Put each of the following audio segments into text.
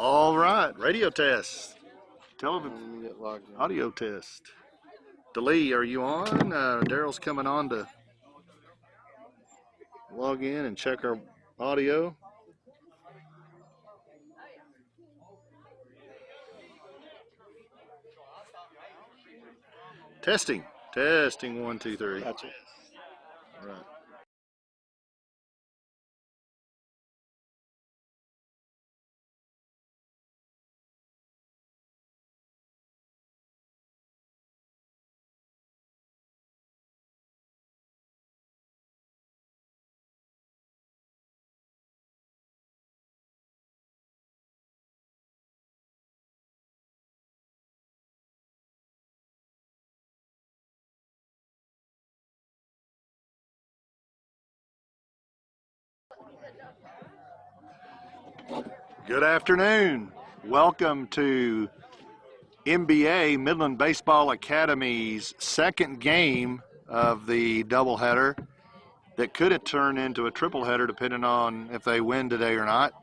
All right, radio test. Television audio test. DeLee, are you on? Daryl's coming on to log in and check our audio. Testing. Testing, 1, 2, 3. Gotcha. All right. Good afternoon. Welcome to NBA Midland Baseball Academy's second game of the doubleheader that could have turned into a tripleheader depending on if they win today or not.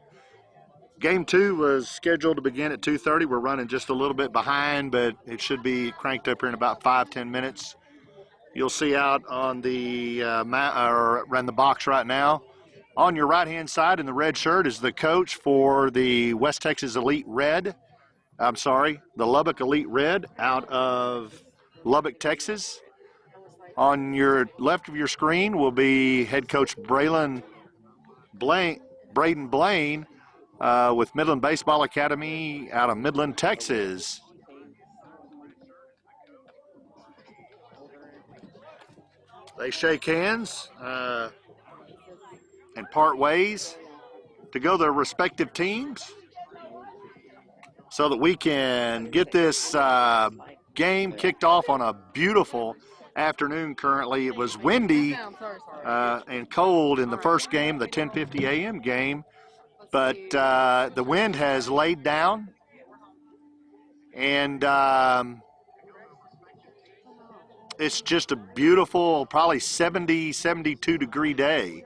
Game 2 was scheduled to begin at 2:30. We're running just a little bit behind, but it should be cranked up here in about 5-10 minutes. You'll see out on the around the box right now. On your right-hand side in the red shirt is the coach for the West Texas Elite Red. The Lubbock Elite Red out of Lubbock, Texas. On your left of your screen will be head coach Braden Blaine with Midland Baseball Academy out of Midland, Texas. They shake hands and part ways to go their respective teams so that we can get this game kicked off on a beautiful afternoon currently. It was windy and cold in the first game, the 10:50 a.m. game, but the wind has laid down, and it's just a beautiful, probably 70, 72 degree day.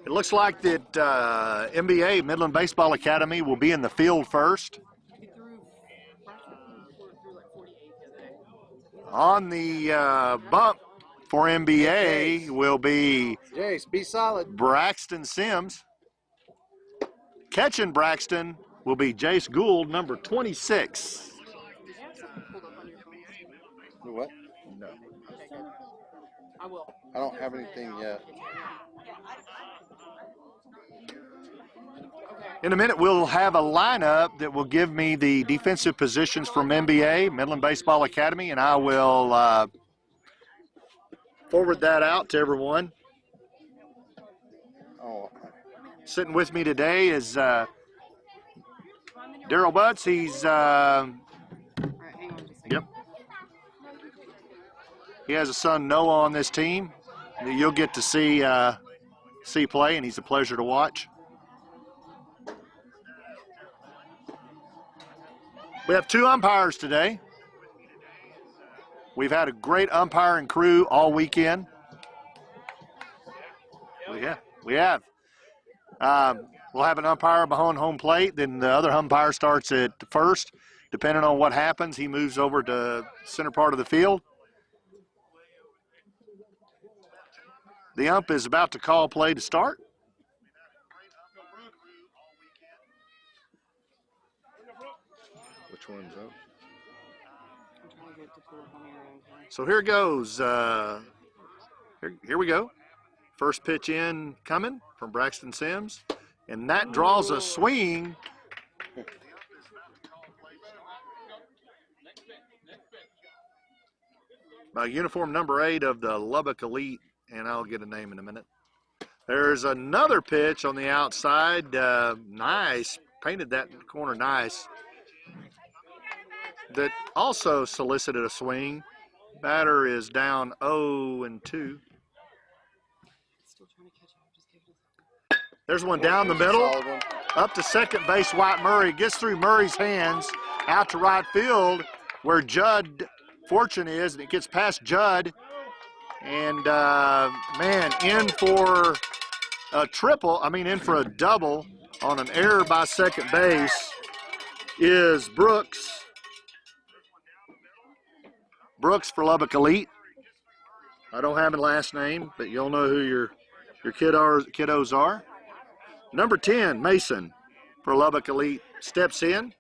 It looks like that MBA, Midland Baseball Academy, will be in the field first. On the bump for MBA will be Jace, be solid. Braxton Sims. Catching Braxton will be Jace Gould, number 26. What? No. I will. I don't have anything yet. In a minute, we'll have a lineup that will give me the defensive positions from MBA, Midland Baseball Academy, and I will forward that out to everyone. Oh. Sitting with me today is Daryl Butts. He's, yep. He has a son, Noah, on this team that you'll get to see play, and he's a pleasure to watch. We have 2 umpires today. We've had a great umpiring crew all weekend. We have. We'll have an umpire behind home plate. Then the other umpire starts at first. Depending on what happens, he moves over to center part of the field. The ump is about to call play to start. Which one's up? So here it goes. Here we go. First pitch in coming from Braxton Sims. And that draws a swing. By uniform number 8 of the Lubbock Elite, and I'll get a name in a minute. There's another pitch on the outside. Nice. Painted that corner nice. That also solicited a swing. Batter is down 0-2. There's one down the middle. Up to second base, White Murray. Gets through Murray's hands. Out to right field where Judd Fortune is. And it gets past Judd. And, man, in for a triple, in for a double on an error by second base is Brooks. Brooks for Lubbock Elite. I don't have a last name, but you'll know who your kiddos are. Number 10, Mason for Lubbock Elite steps in.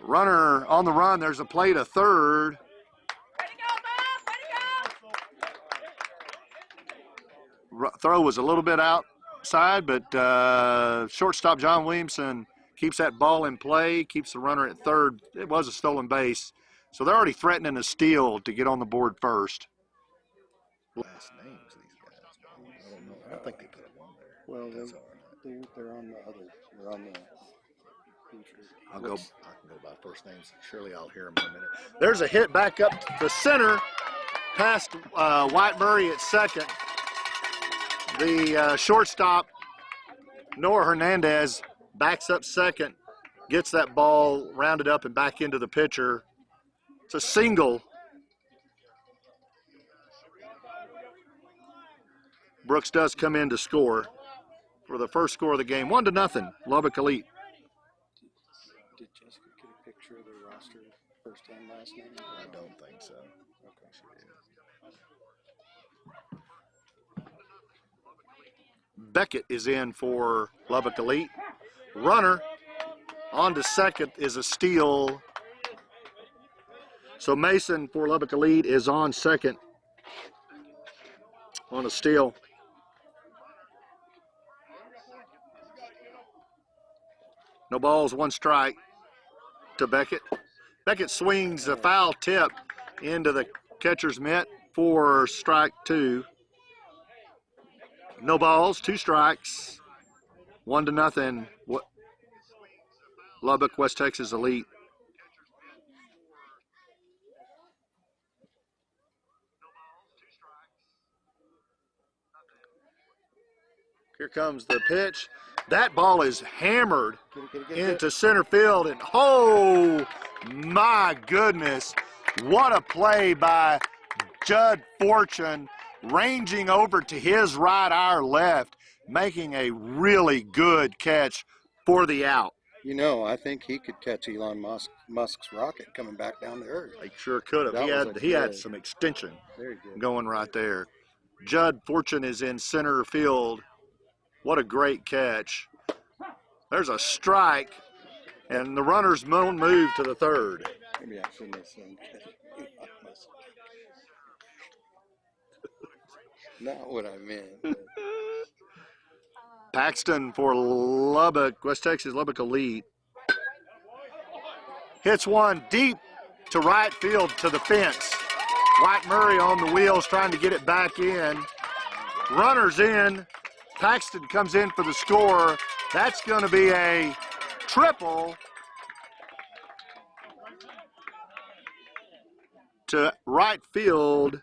Runner on the run. There's a play to third. Throw was a little bit outside, but shortstop John Williamson keeps that ball in play, keeps the runner at third. It was a stolen base, so they're already threatening a steal to get on the board first. Last names, these guys. I don't know. I don't think they put one there. Well, they're on the other. They're on the. I can go by first names. Surely I'll hear them in a minute. There's a hit back up to center, past White Murray at second. The shortstop, Noah Hernandez, backs up second, gets that ball rounded up and back into the pitcher. It's a single. Brooks does come in to score for the first score of the game. 1-0, Lubbock Elite. Did Jessica get a picture of the roster, first and last name? I don't think so. Okay. Beckett is in for Lubbock Elite. Runner on to second is a steal. So Mason for Lubbock Elite is on second on a steal. No balls, one strike to Beckett. Beckett swings a foul tip into the catcher's mitt for strike two. No balls, two strikes. 1-0. Lubbock, West Texas Elite. Here comes the pitch. That ball is hammered into center field, and oh my goodness, what a play by Judd Fortune, ranging over to his right, our left, making a really good catch for the out. You know, I think he could catch Elon Musk's rocket coming back down to Earth. He sure could have. He had some extension going right there. Judd Fortune is in center field. What a great catch. There's a strike, and the runners move to the third. Maybe I shouldn't have said Elon Musk. Not what I meant. Paxton for Lubbock, West Texas Lubbock Elite. Hits one deep to right field to the fence. White Murray on the wheels trying to get it back in. Runners in. Paxton comes in for the score. That's going to be a triple to right field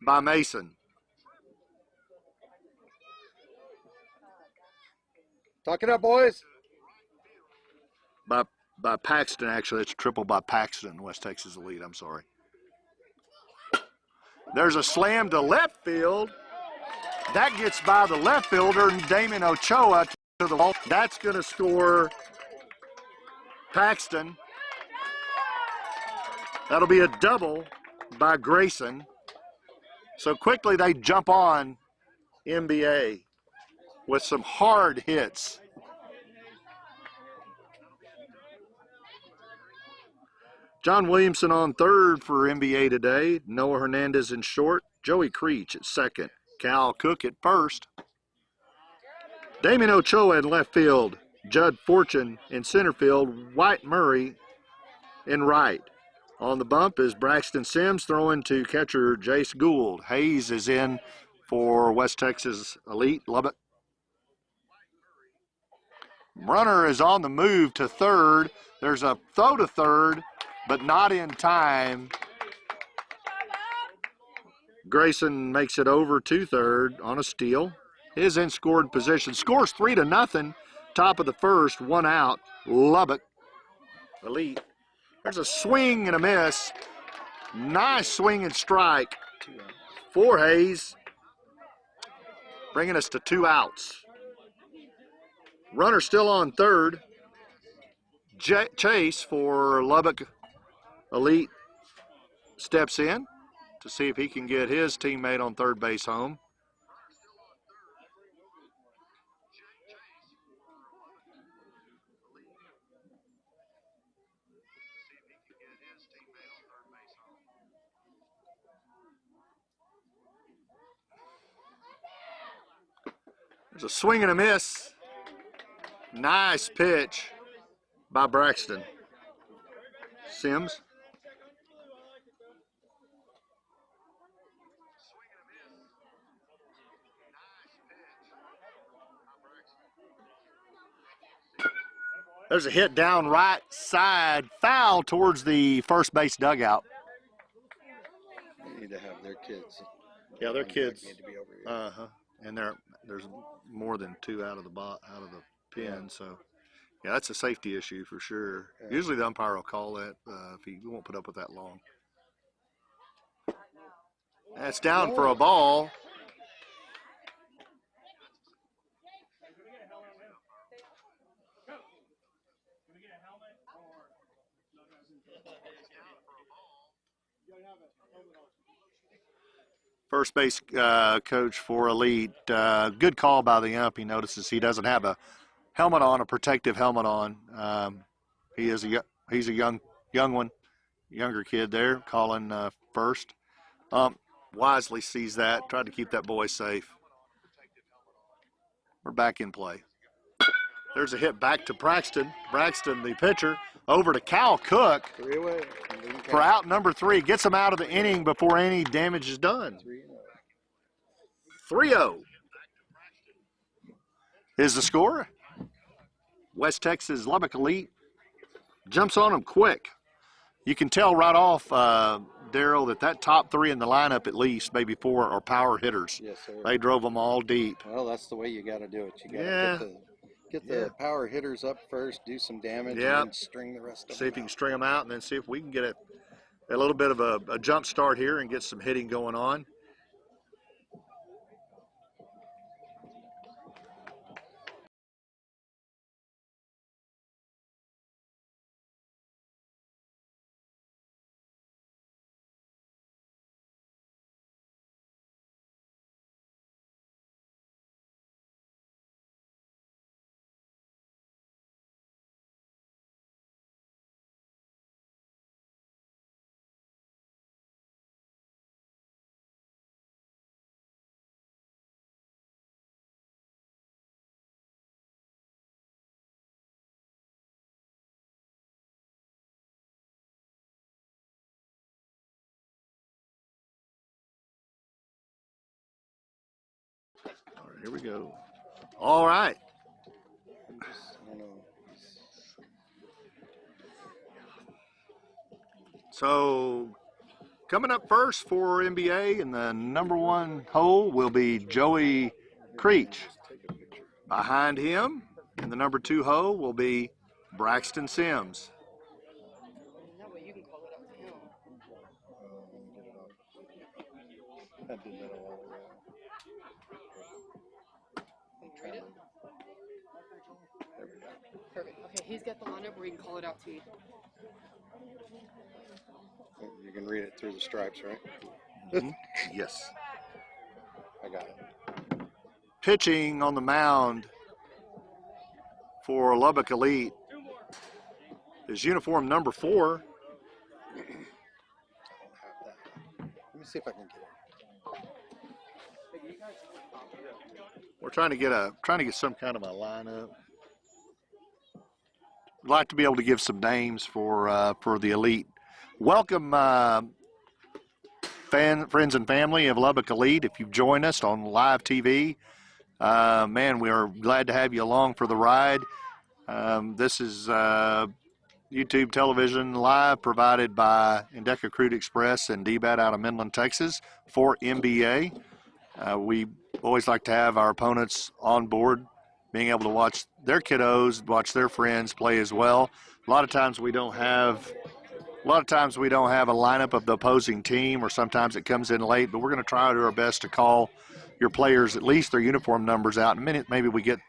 by Mason. Talk it up, boys. By Paxton, actually. It's a triple by Paxton, West Texas Elite. I'm sorry. There's a slam to left field. That gets by the left fielder, Damon Ochoa, to the ball. That's going to score Paxton. That'll be a double by Grayson. So quickly they jump on NBA with some hard hits. John Williamson on third for NBA today. Noah Hernandez in short. Joey Creech at second. Cal Cook at first. Damien Ochoa in left field. Judd Fortune in center field. White Murray in right. On the bump is Braxton Sims throwing to catcher Jace Gould. Hayes is in for West Texas Elite Lubbock. Runner is on the move to third. There's a throw to third, but not in time. Grayson makes it over to third on a steal. Is in scored position. Scores 3-0 top of the first, one out. Lubbock Elite. There's a swing and a miss. Nice swing and strike for Hayes, bringing us to 2 outs. Runner still on third. Chase for Lubbock Elite steps in to see if he can get his teammate on third base home. There's a swing and a miss. Nice pitch by Braxton. Sims. There's a hit down right side, foul towards the first base dugout. They need to have their kids. Yeah, their kids. Need to be over here. And there's more than 2 out of the pin, so yeah, that's a safety issue for sure. Yeah. Usually the umpire will call that if he won't put up with that long. That's down for a ball. First base coach for Elite. Good call by the ump. He notices he doesn't have a helmet on, a protective helmet on. He's a young one, younger kid there, calling first. Wisely sees that, tried to keep that boy safe. We're back in play. There's a hit back to Braxton. Braxton, the pitcher, over to Cal Cook 3 away. for out number 3. Gets him out of the inning before any damage is done. 3-0 is the score. West Texas Lubbock Elite jumps on them quick. You can tell right off, Daryl, that top 3 in the lineup at least, maybe 4, are power hitters. Yes, sir. They drove them all deep. Well, that's the way you got to do it. You got to get the power hitters up first, do some damage, and then string the rest of them See if you can out. string them out, and then see if we can get a little bit of a jump start here and get some hitting going on. All right, here we go. All right. I don't know. So coming up first for NBA in the number 1 hole will be Joey Creech. Behind him in the number 2 hole will be Braxton Sims. That way you can call it up to him. I did that all the way. I'm trying to. There we go. Perfect. Okay, he's got the lineup where he can call it out to you. You can read it through the stripes, right? Yes. I got it. Pitching on the mound for Lubbock Elite is uniform number 4. I don't have that. Let me see if I can get it. We're trying to get some kind of a lineup. I'd like to be able to give some names for the Elite. Welcome, friends and family of Lubbock Elite. If you've joined us on live TV, man, we are glad to have you along for the ride. This is YouTube television live provided by Endeca Crude Express and DBAT out of Midland, Texas for NBA. We always like to have our opponents on board being able to watch their kiddos, watch their friends play as well. A lot of times we don't have a lineup of the opposing team, or sometimes it comes in late, but we're going to try to do our best to call your players at least their uniform numbers out. In a minute, maybe we get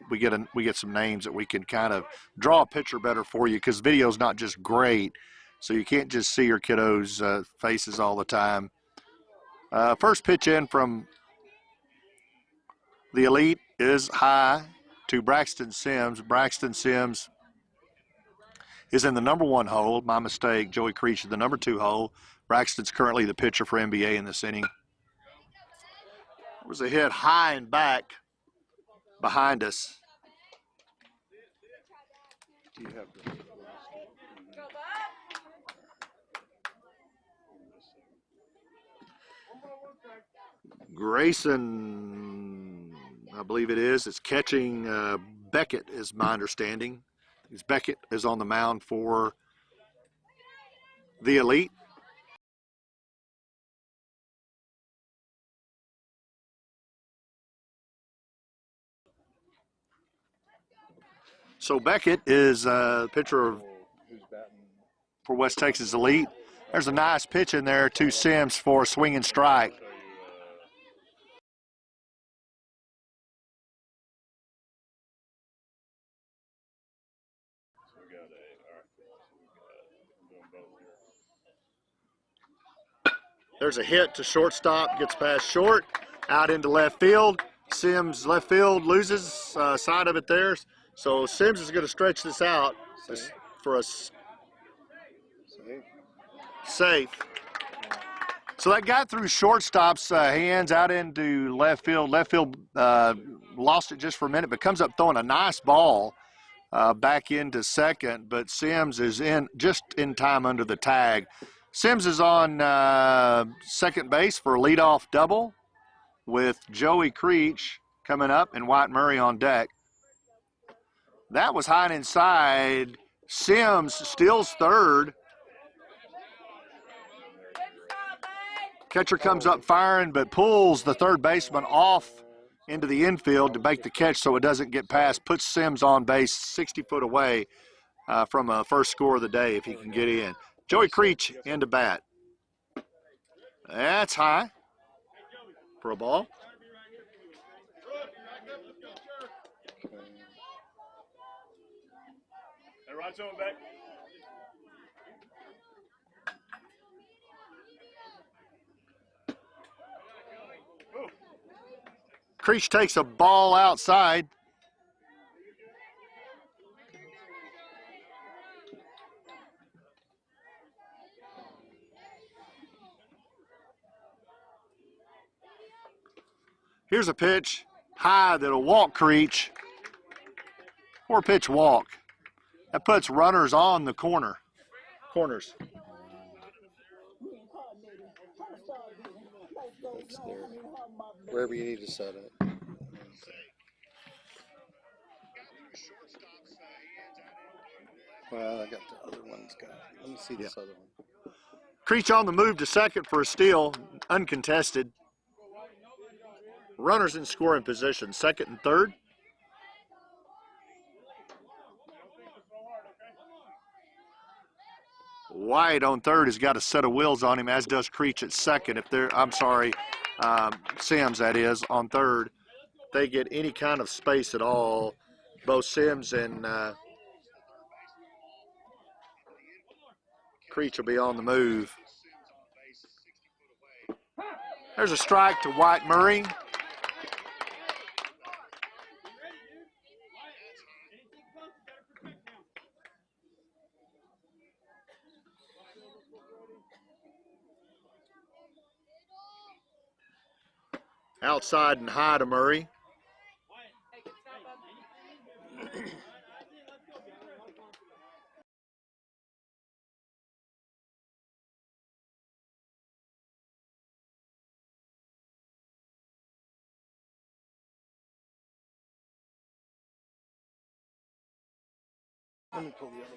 some names that we can kind of draw a picture better for you, because video's not just great, so you can't just see your kiddos' faces all the time. First pitch in from the Elite is high to Braxton Sims. Braxton Sims is in the number 1 hole. My mistake. Joey Creech in the number 2 hole. Braxton's currently the pitcher for NBA in this inning. It was a hit high and back behind us. Do you have the Grayson, I believe it is. It's catching Beckett, is my understanding. Beckett is on the mound for the Elite. So Beckett is pitcher for West Texas Elite. There's a nice pitch in there to Sims for a swing and strike. There's a hit to shortstop, gets past short, out into left field. Sims, left field, loses side of it there. So Sims is going to stretch this out for a safe. So that got through shortstop's hands out into left field. Left field lost it just for a minute, but comes up throwing a nice ball back into second. But Sims is just in time under the tag. Sims is on second base for a leadoff double with Joey Creech coming up and White Murray on deck. That was high and inside. Sims steals third. Catcher comes up firing, but pulls the third baseman off into the infield to make the catch so it doesn't get past. Puts Sims on base 60 foot away from a first score of the day if he can get in. Joey Creech into bat. That's high for a ball. Creech takes a ball outside. Here's a pitch high that'll walk Creech. 4-pitch walk. That puts runners on the corners. That's there. Wherever you need to set it. Well, I got the other one's got. Let me see this other one. Creech on the move to second for a steal, uncontested. Runners in scoring position, second and third. White on third has got a set of wheels on him, as does Creech at second. Sims, that is, on third. If they get any kind of space at all, both Sims and Creech will be on the move. There's a strike to White Murray. Outside and high to Murray. Let me pull the other one.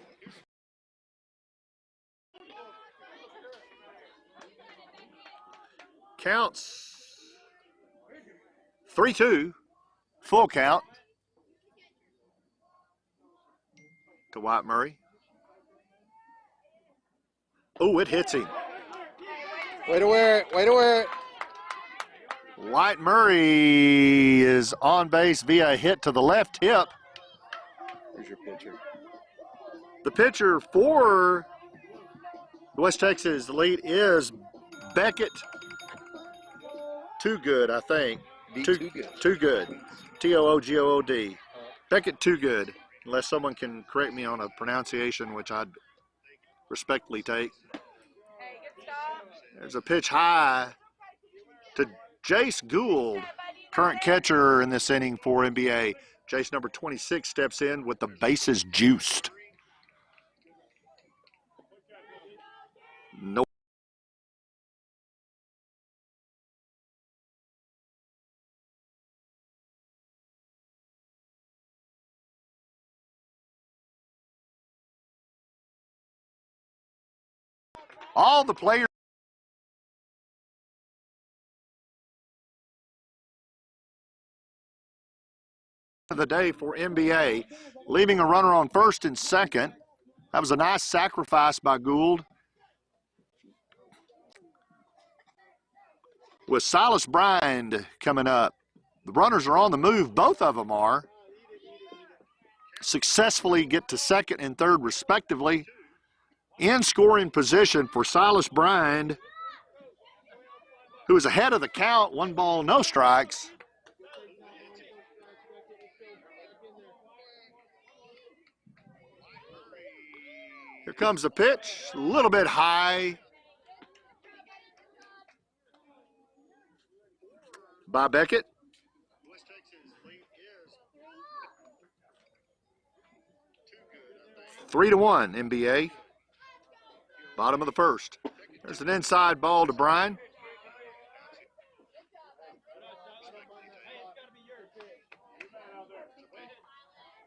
Counts 3-2, full count. to White Murray. Oh, it hits him. Way to wear it. Way to wear it. White Murray is on base via a hit to the left hip. Here's your pitcher. The pitcher for West Texas Elite is Beckett. Too good, I think. Too good. Too good. Toogood. Beckett Too Good. Unless someone can correct me on a pronunciation, which I'd respectfully take. There's a pitch high to Jace Gould, current catcher in this inning for NBA. Jace, number 26, steps in with the bases juiced. No. All the players of the day for NBA, leaving a runner on first and second. That was a nice sacrifice by Gould. With Silas Brynd coming up. The runners are on the move, both of them are. Successfully get to second and third respectively. In scoring position for Silas Brynd, who is ahead of the count, 1 ball, no strikes. Here comes the pitch, a little bit high by Beckett. Three to one, NBA. Bottom of the first. There's an inside ball to Bryan.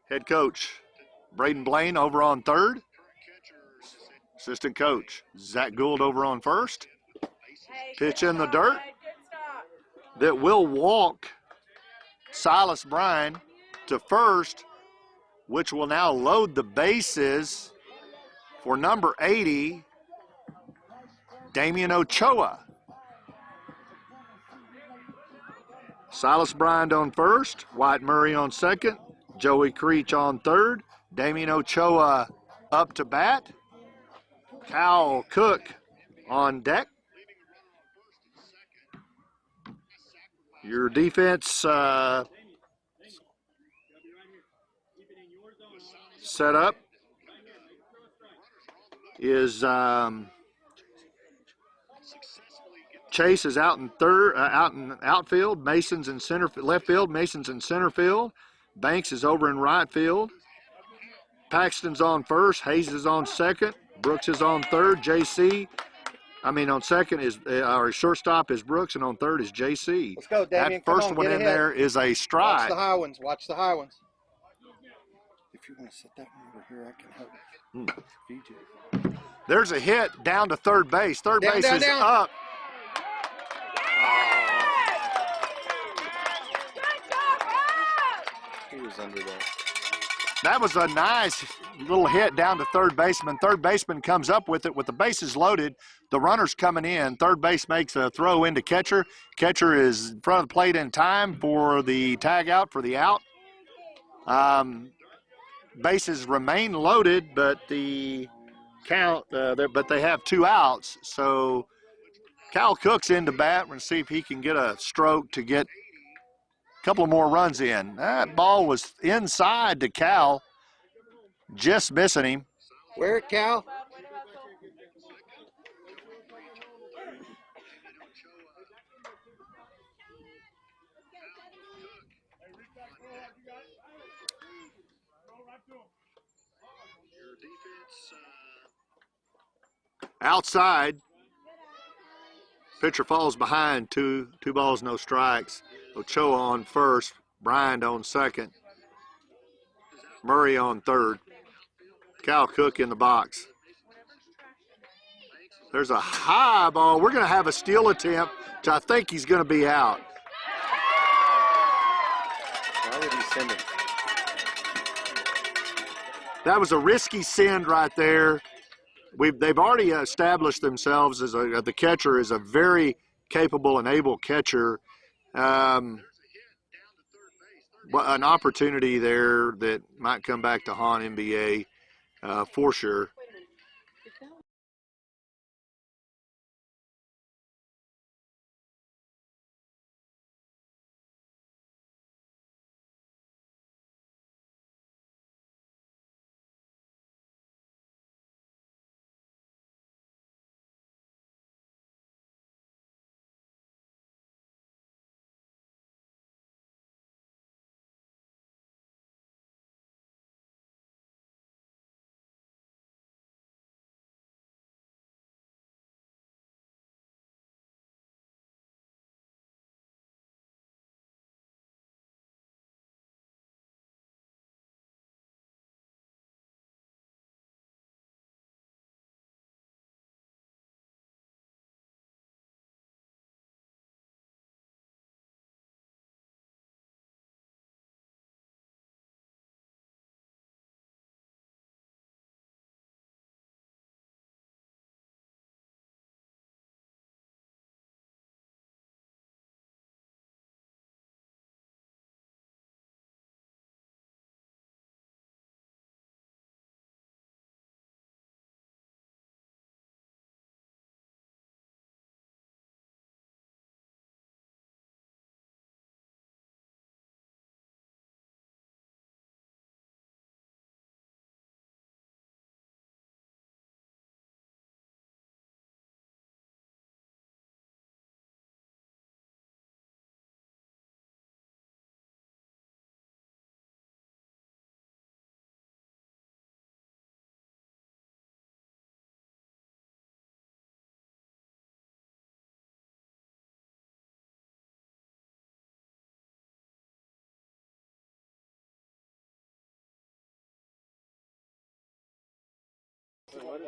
Head coach Braden Blaine over on third. Assistant coach Zach Gould over on first. Pitch in the dirt that will walk Silas Brynd to first, which will now load the bases for number 80, Damian Ochoa. Silas Brynd on first, White Murray on second, Joey Creech on third, Damian Ochoa up to bat, Cal Cook on deck. Your defense set up is Chase is out in third, out in outfield. Mason's in center, left field. Mason's in center field. Banks is over in right field. Paxton's on first. Hayes is on second. Brooks is on third. On second is our shortstop is Brooks, and on third is JC. Let's go, Damian. That first one in there is a strike. Watch the high ones. Watch the high ones. If you want to set that one over here, I can help feed you. There's a hit down to third base. Third base is up. He was under that. That was a nice little hit down to third baseman. Third baseman comes up with it with the bases loaded. The runner's coming in. Third base makes a throw into catcher. Catcher is in front of the plate in time for the tag out, for the out. Bases remain loaded, but the count, but they have 2 outs. So Cal Cook's in to bat. We're going to see if he can get a stroke to get a couple of more runs in. That ball was inside to Cal, just missing him. Where it, Cal? Outside. Pitcher falls behind, two balls, no strikes. Ochoa on first, Bryand on second, Murray on third, Cal Cook in the box. There's a high ball. We're going to have a steal attempt, which I think he's going to be out. Why would he send it? That was a risky send right there. They've already established themselves as the catcher is a very capable and able catcher. An opportunity there that might come back to haunt NBA for sure.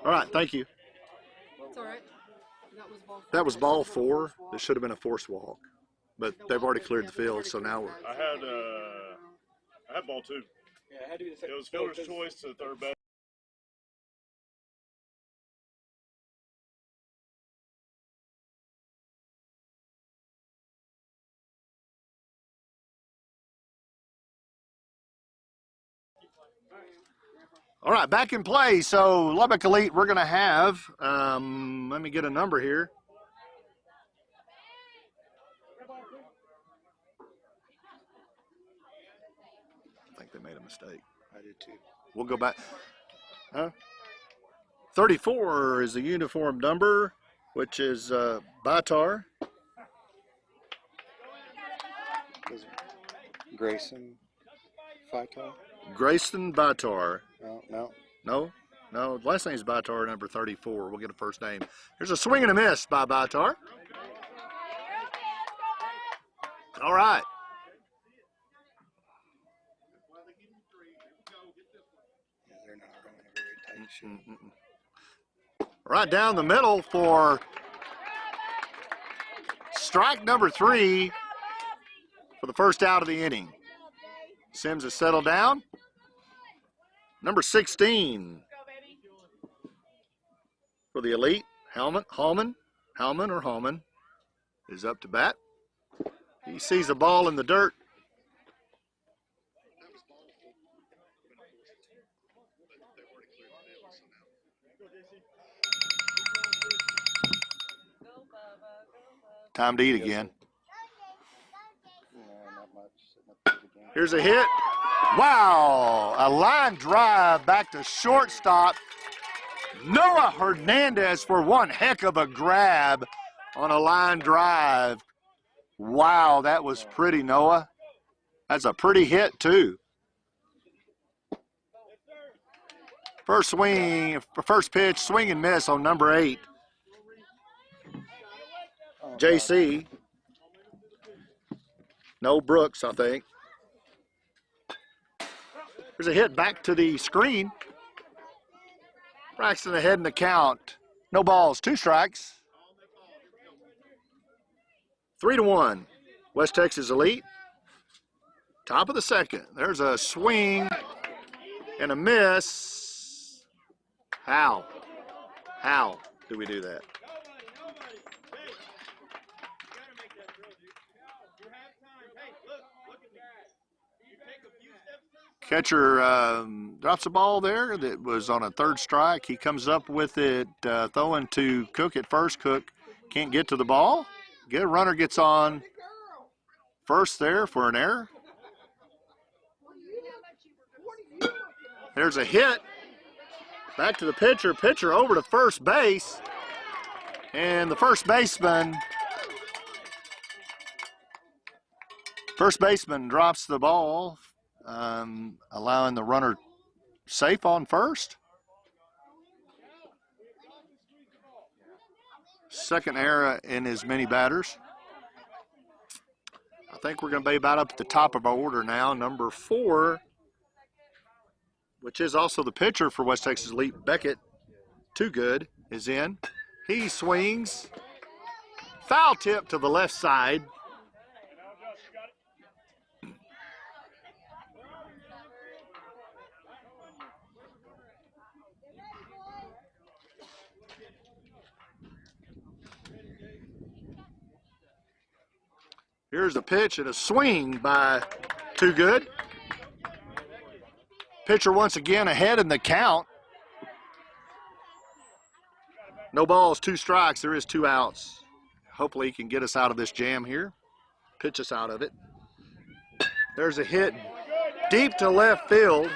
All right, thank you. It's all right. That was ball 4. It should have been a forced walk, but they've already cleared the field, so now we're. I had ball 2. Yeah, it had to be the second. It was fielder's choice to the third base. All right, back in play. So Lubbock Elite, we're going to have, let me get a number here. I think they made a mistake. I did too. We'll go back. 34 is the uniform number, which is Batar. Grayson Vitar? Grayson Batar. No. No, last name's Batar, number 34. We'll get a first name. There's a swing and a miss by Batar. All right. Yeah, they're not running a very tight shoot. Right down the middle for strike number 3 for the first out of the inning. Sims has settled down. Number 16 for the Elite, Hallman is up to bat. He sees a ball in the dirt. Time to eat again. Here's a hit. Wow, a line drive back to shortstop. Noah Hernandez for one heck of a grab on a line drive. Wow, that was pretty, Noah. That's a pretty hit, too. First pitch, swing and miss on number 8. JC. No, Brooks, I think. There's a hit back to the screen. Braxton ahead in the count. No balls, 2 strikes. 3-1. West Texas Elite. Top of the second. There's a swing And a miss. How? How do we do that? Catcher drops the ball there that was on a third strike. He comes up with it, throwing to Cook at first. Cook can't get to the ball. Runner gets on first there for an error. There's a hit. Back to the pitcher. Pitcher over to first base. And the first baseman drops the ball, allowing the runner safe on first. Second error in as many batters. I think we're going to be about up at the top of our order now. Number 4, which is also the pitcher for West Texas Elite, Beckett, Too Good, is in. He swings. Foul tip to the left side. Here's a pitch and a swing by Too Good. Pitcher once again ahead in the count. No balls, 2 strikes. There is 2 outs. Hopefully he can get us out of this jam here. Pitch us out of it. There's a hit deep to left field.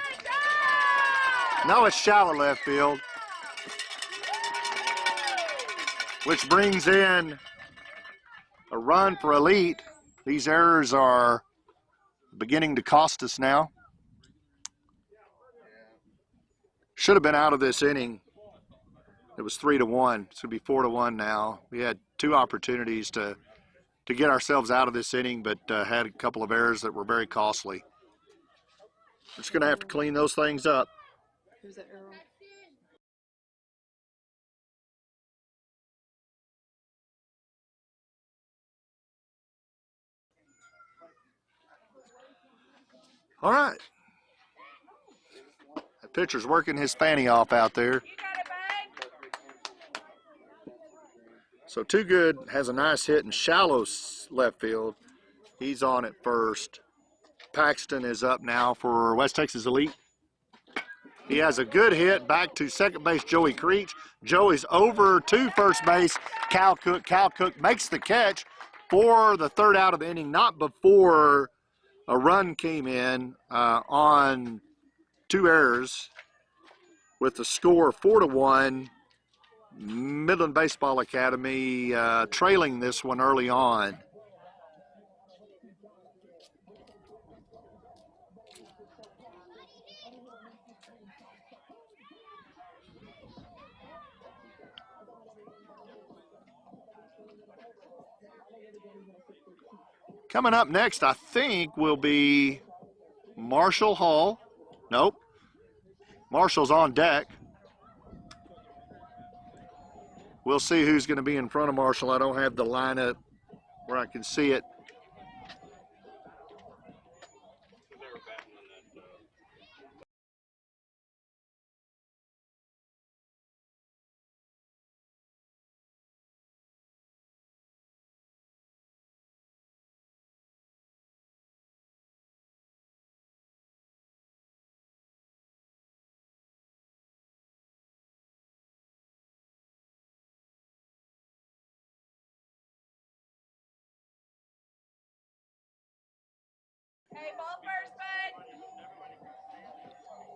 No, it's shallow left field. Which brings in a run for Elite. These errors are beginning to cost us now. Should have been out of this inning. It was 3-1. It's going to be 4-1 now. We had 2 opportunities to get ourselves out of this inning, but had a couple of errors that were very costly. We're just going to have to clean those things up. Who's that arrow? All right. The pitcher's working his fanny off out there. So Too Good has a nice hit in shallow left field. He's on at first. Paxton is up now for West Texas Elite. He has a good hit back to second base, Joey Creech. Joey's over to first base, Cal Cook. Cal Cook makes the catch for the 3rd out of the inning, not before a run came in on 2 errors with the score 4-1. Midland Baseball Academy trailing this one early on. Coming up next, I think, will be Marshall Hall. Nope. Marshall's on deck. We'll see who's going to be in front of Marshall. I don't have the lineup where I can see it.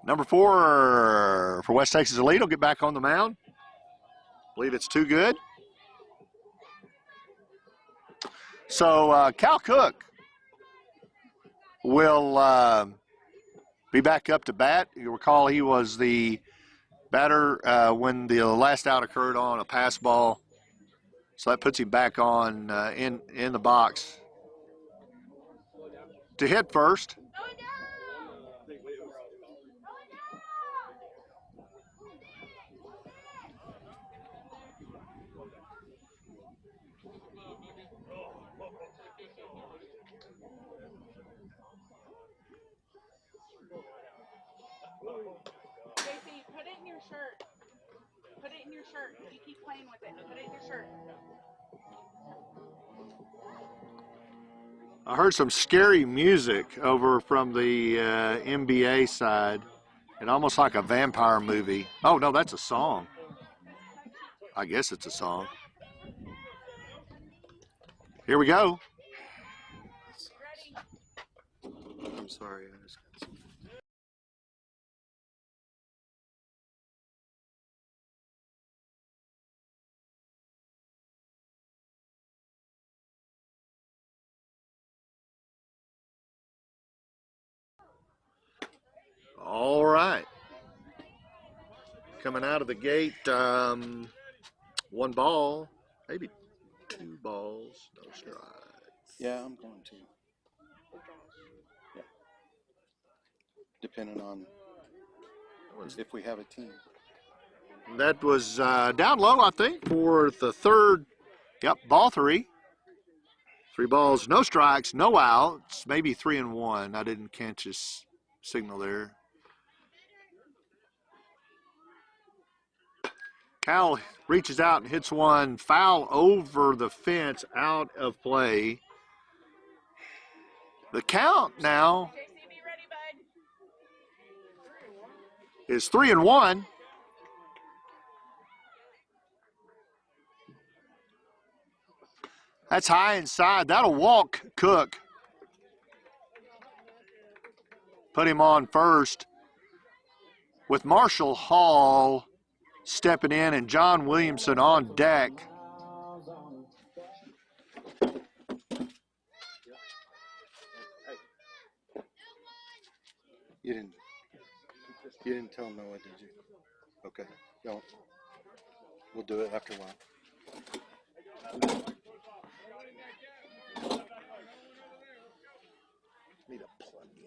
Number 4 for West Texas Elite will get back on the mound. Believe it's Too Good. So Cal Cook will be back up to bat. You recall he was the batter when the last out occurred on a pass ball. So that puts him back on in the box to hit first. shirt. Put it in your shirt. You keep playing with it. Put it in your shirt. I heard some scary music over from the NBA side, and almost like a vampire movie. Oh no, that's a song. I guess it's a song. Here we go. I'm sorry. I just got some. All right. Coming out of the gate, one ball, maybe two balls, no strikes. Yeah, I'm going to. Yeah. Depending on if we have a team. That was down low, I think, for the third. Yep, ball three. 3 balls, no strikes, no outs, maybe 3-1. I didn't catch his signal there. Cal reaches out and hits one foul over the fence, out of play. The count now is 3-1. That's high inside. That'll walk Cook. Put him on first with Marshall Hall stepping in and John Williamson on deck. You didn't tell Noah, did you? Okay. Don't. We'll do it after a while. Need a plug in.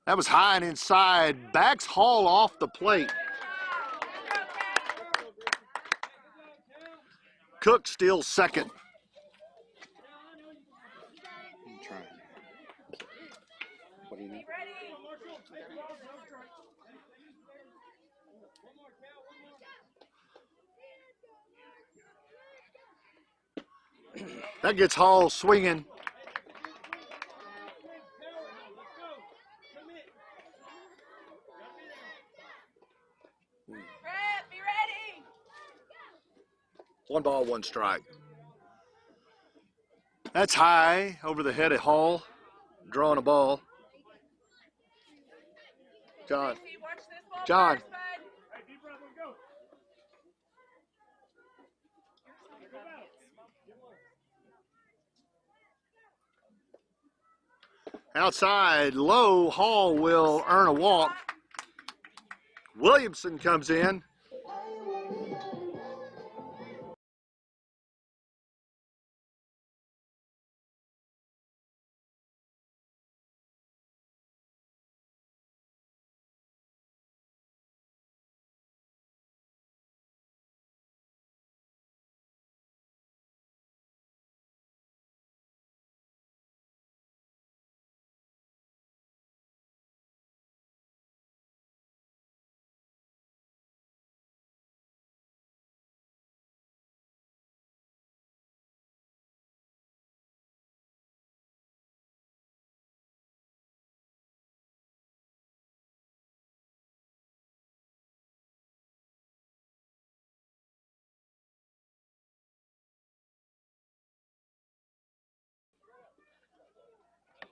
That was high and inside. Backs Hall off the plate. Cook steals second. I'm trying. What do you need? That gets Hall swinging. Brett, be ready. 1 ball, 1 strike. That's high over the head of Hall, drawing a ball. John. Watch this ball John. first, bud. Outside, low, Hall will earn a walk. Williamson comes in.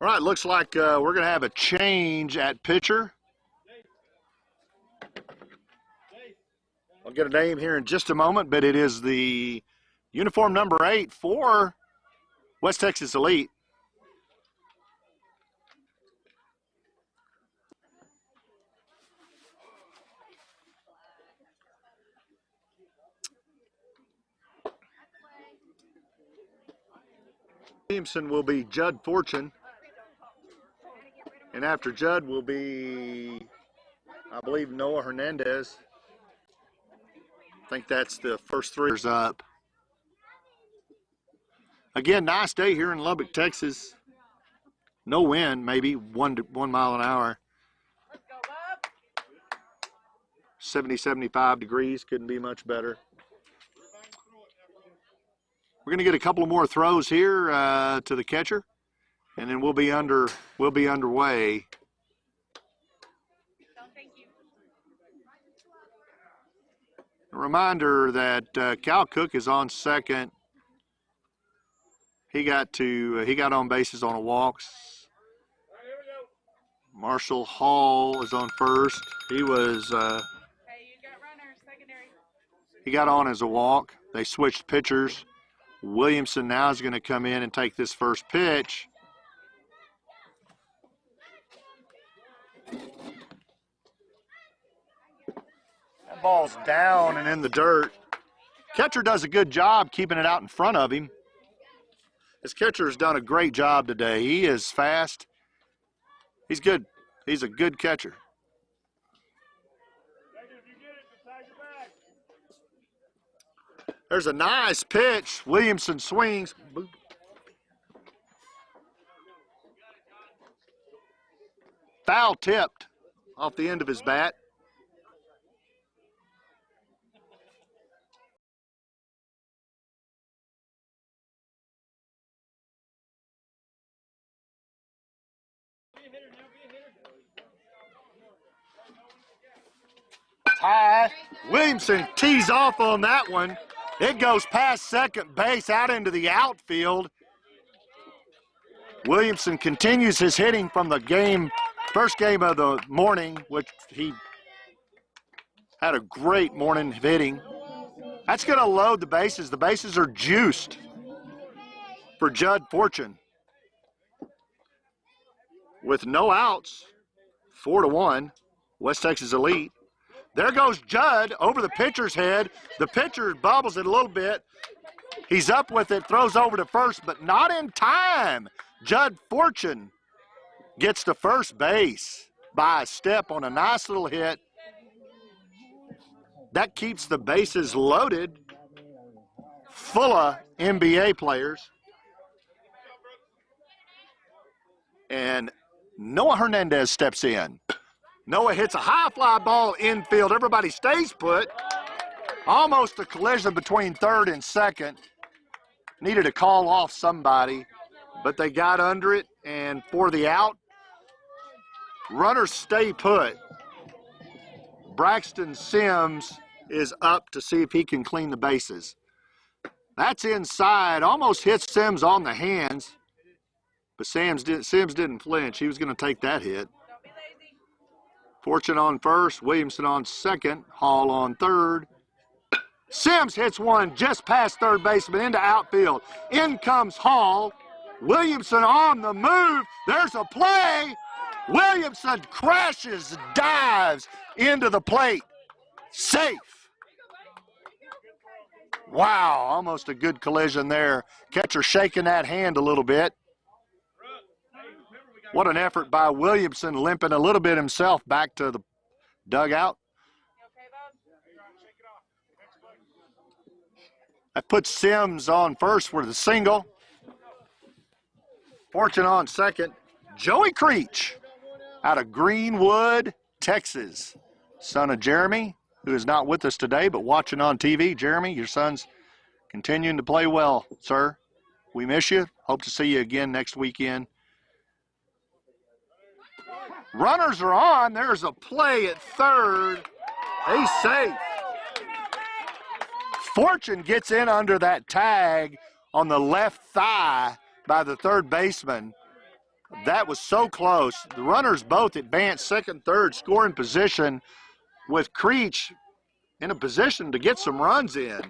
All right, looks like we're going to have a change at pitcher. I'll get a name here in just a moment, but it is the uniform number 8 for West Texas Elite. Williamson will be Judd Fortune. And after Judd will be, I believe, Noah Hernandez. I think that's the first 3 up. Again, nice day here in Lubbock, Texas. No wind, maybe 1 mile an hour. Let's go, bub. 70, 75 degrees. Couldn't be much better. We're going to get a couple more throws here to the catcher, and then we'll be underway. A reminder that Cal Cook is on second. He got on bases on a walk. Marshall Hall is on first. He was he got on as a walk. They switched pitchers. Williamson now is going to come in and take this first pitch. That ball's down and in the dirt. Catcher does a good job keeping it out in front of him. This catcher has done a great job today. He is fast. He's good. He's a good catcher. There's a nice pitch. Williamson swings. Foul tipped off the end of his bat. Tie. Williamson tees off on that one. It goes past second base out into the outfield. Williamson continues his hitting from the first game of the morning, which he had a great morning hitting. That's going to load the bases. The bases are juiced for Judd Fortune. With no outs, 4-1, West Texas Elite. There goes Judd over the pitcher's head. The pitcher bobbles it a little bit. He's up with it, throws over to first, but not in time. Judd Fortune gets to first base by a step on a nice little hit. That keeps the bases loaded, full of NBA players. And Noah Hernandez steps in. Noah hits a high fly ball infield. Everybody stays put. Almost a collision between third and second. Needed to call off somebody, but they got under it, and for the out, runners stay put. Braxton Sims is up to see if he can clean the bases. That's inside, almost hits Sims on the hands, but Sims didn't flinch. He was going to take that hit. Fortune on first, Williamson on second, Hall on third. Sims hits one just past third baseman into outfield. In comes Hall. Williamson on the move. There's a play. Williamson crashes, dives into the plate. Safe. Wow, almost a good collision there. Catcher shaking that hand a little bit. What an effort by Williamson, limping a little bit himself back to the dugout. I put Sims on first for the single. Fortune on second. Joey Creech out of Greenwood, Texas. Son of Jeremy, who is not with us today, but watching on TV. Jeremy, your son's continuing to play well, sir. We miss you. Hope to see you again next weekend. Runners are on. There's a play at third. He's safe. Fortune gets in under that tag on the left thigh by the third baseman. That was so close. The runners both advanced second, third, scoring position with Creech in a position to get some runs in.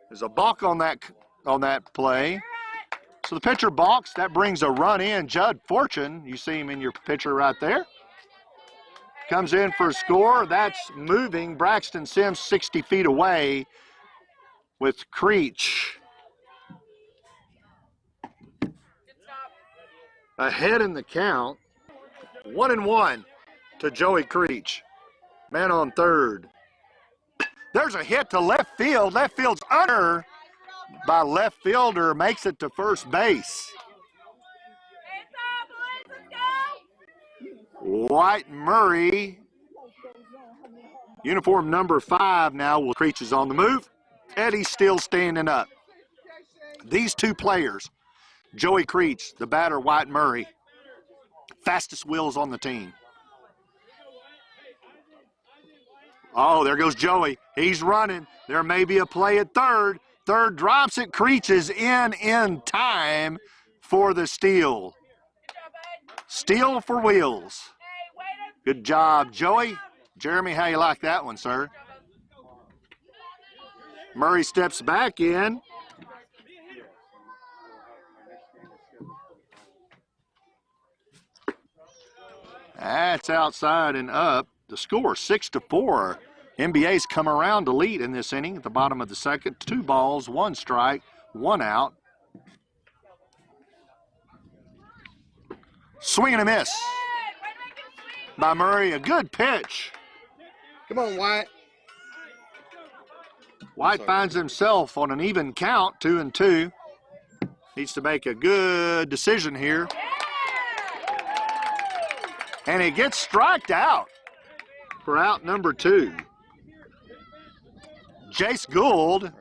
There's a balk on that play. So the pitcher balks. That brings a run in. Judd Fortune, you see him in your picture right there, comes in for a score. That's moving Braxton Sims 60 feet away with Creech ahead in the count. 1-1 to Joey Creech. Man on third. There's a hit to left field. Left field's under by left fielder, makes it to first base. White Murray, uniform number 5 now. Will Creech is on the move. Eddie's still standing up. These two players, Joey Creech, the batter, White Murray, fastest wheels on the team. Oh, there goes Joey. He's running. There may be a play at third. Third drops it. Creech is in time for the steal. Steal for wheels. Good job, Joey. Jeremy, how you like that one, sir? Murray steps back in. That's outside and up. The score 6-4. NBA's come around to lead in this inning at the bottom of the second. 2 balls, 1 strike, 1 out. Swing and a miss by Murray. A good pitch. Come on, Wyatt. White finds himself on an even count, 2-2. Needs to make a good decision here. And he gets striked out for out number 2. Jace Gould,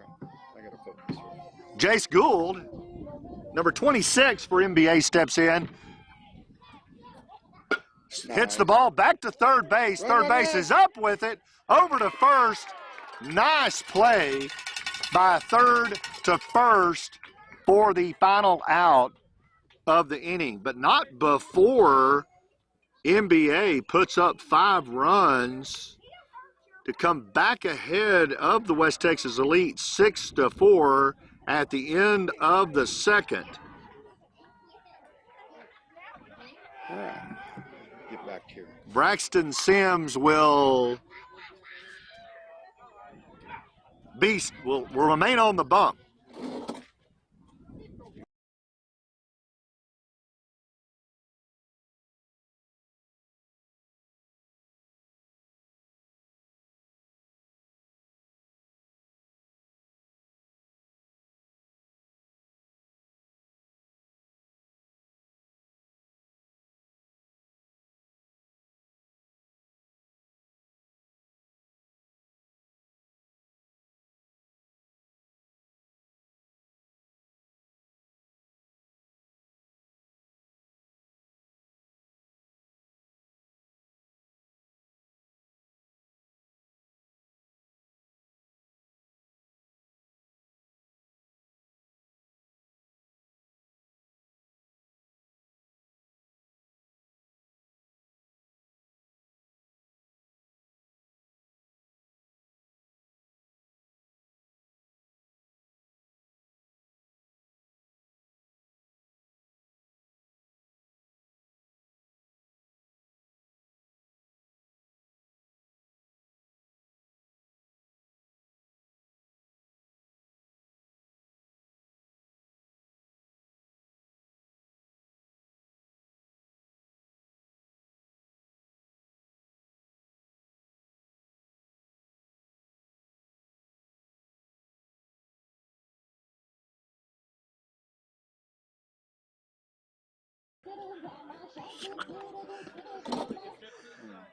number 26 for NBA, steps in. Hits the ball back to third base. Third base is up with it. Over to first. Nice play by third to first for the final out of the inning. But not before NBA puts up 5 runs to come back ahead of the West Texas Elite 6-4 at the end of the second. Get back here. Braxton Sims will remain on the bump.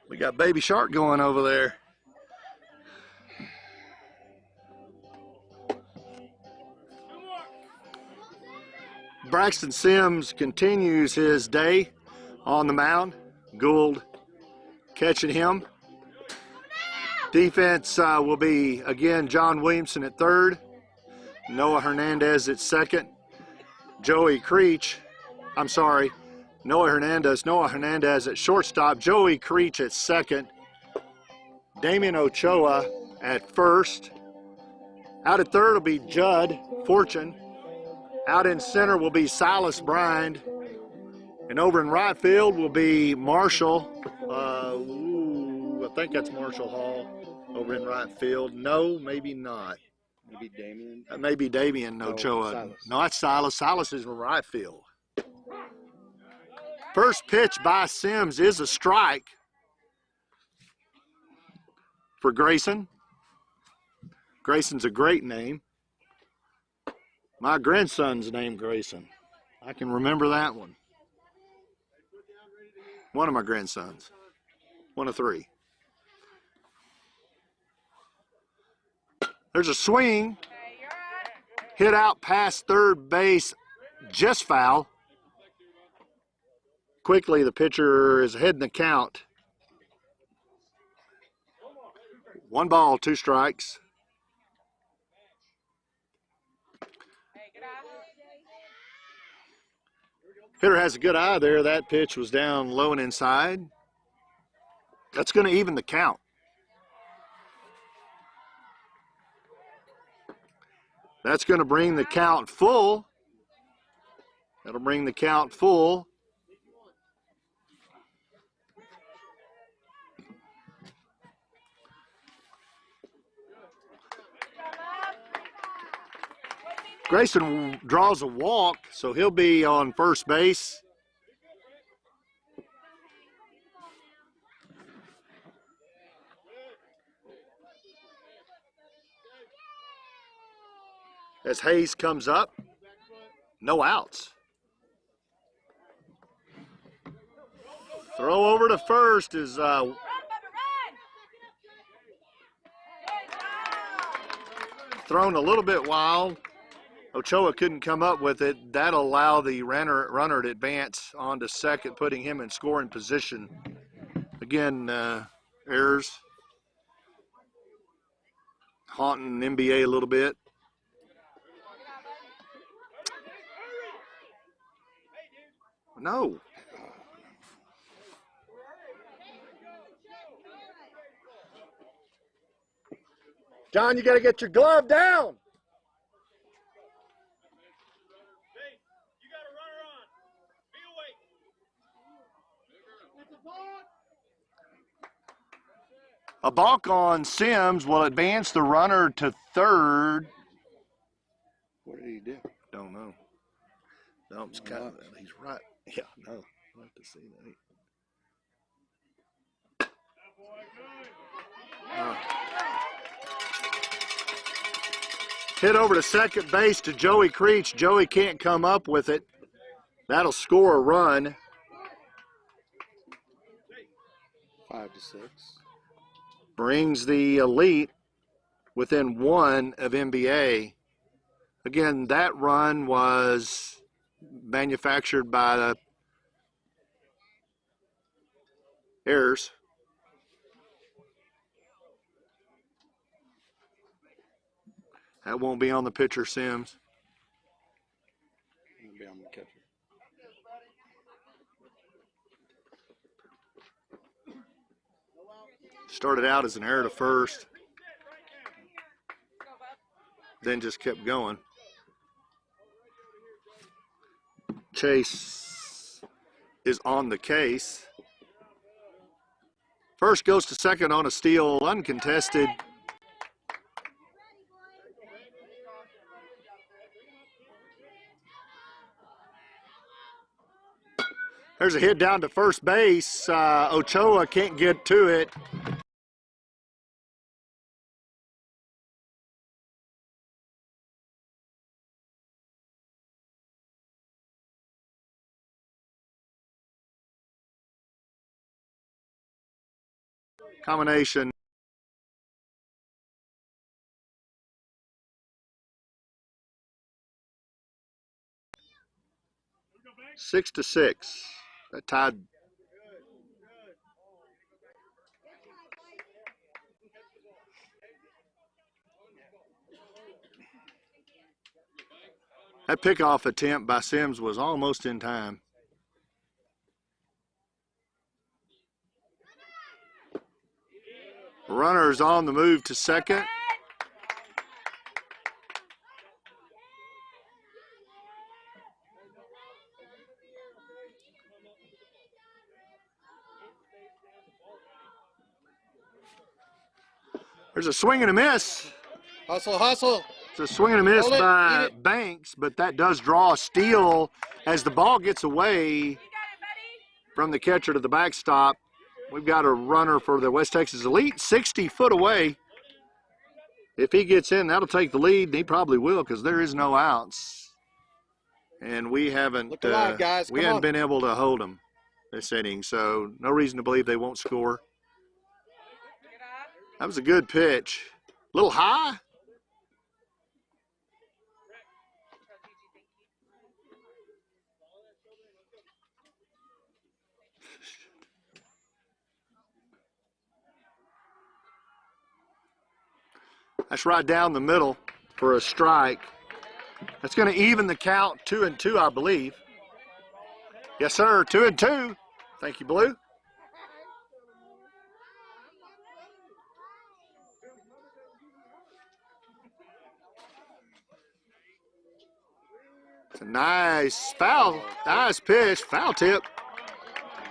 We got Baby Shark going over there. Braxton Sims continues his day on the mound. Gould catching him. Defense will be, again, John Williamson at third. Noah Hernandez at second. Noah Hernandez at shortstop. Joey Creech at second. Damian Ochoa at first. Out at third will be Judd Fortune. Out in center will be Silas Brynd. And over in right field will be Marshall. I think that's Marshall Hall over in right field. No, maybe not. Maybe Damian. Maybe Damian Ochoa. Silas. No, that's Silas. Silas is in right field. First pitch by Sims is a strike for Grayson. Grayson's a great name. My grandson's named Grayson. I can remember that one. One of my grandsons. One of 3. There's a swing. Hit out past third base. Just foul. Quickly, the pitcher is ahead in the count. 1 ball, 2 strikes. Hitter has a good eye there. That pitch was down low and inside. That's going to even the count. That's going to bring the count full. That'll bring the count full. Grayson draws a walk, so he'll be on first base. As Hayes comes up, no outs. Throw over to first is thrown a little bit wild. Ochoa couldn't come up with it. That'll allow the runner to advance onto second, putting him in scoring position. Again, errors haunting NBA a little bit. No. John, you got to get your glove down. A balk on Sims will advance the runner to third. What did he do? Don't know. No, it's kind of, he's right. Yeah, no. I'll have to see that. Hit over to second base to Joey Creech. Joey can't come up with it. That'll score a run. 5-6. Brings the Elite within 1 of NBA. Again, that run was manufactured by the errors. That won't be on the pitcher, Sims. It'll be on the catcher. Started out as an error to first, then just kept going. Chase is on the case. First goes to second on a steal, uncontested. There's a hit down to first base. Ochoa can't get to it. Combination. Six to 6. That tied. That pickoff attempt by Sims was almost in time. Runner's on the move to second. There's a swing and a miss. Hustle, hustle. It's a swing and a miss by Banks, but that does draw a steal as the ball gets away from the catcher to the backstop. We've got a runner for the West Texas Elite, 60 foot away. If he gets in, that'll take the lead, and he probably will because there is no outs. And we haven't, Look alive, guys. we haven't been able to hold him. this inning, so no reason to believe they won't score. That was a good pitch. A little high. That's right down the middle for a strike. That's going to even the count 2-2, I believe. Yes, sir, 2-2. Thank you, Blue. It's a nice pitch, foul tip.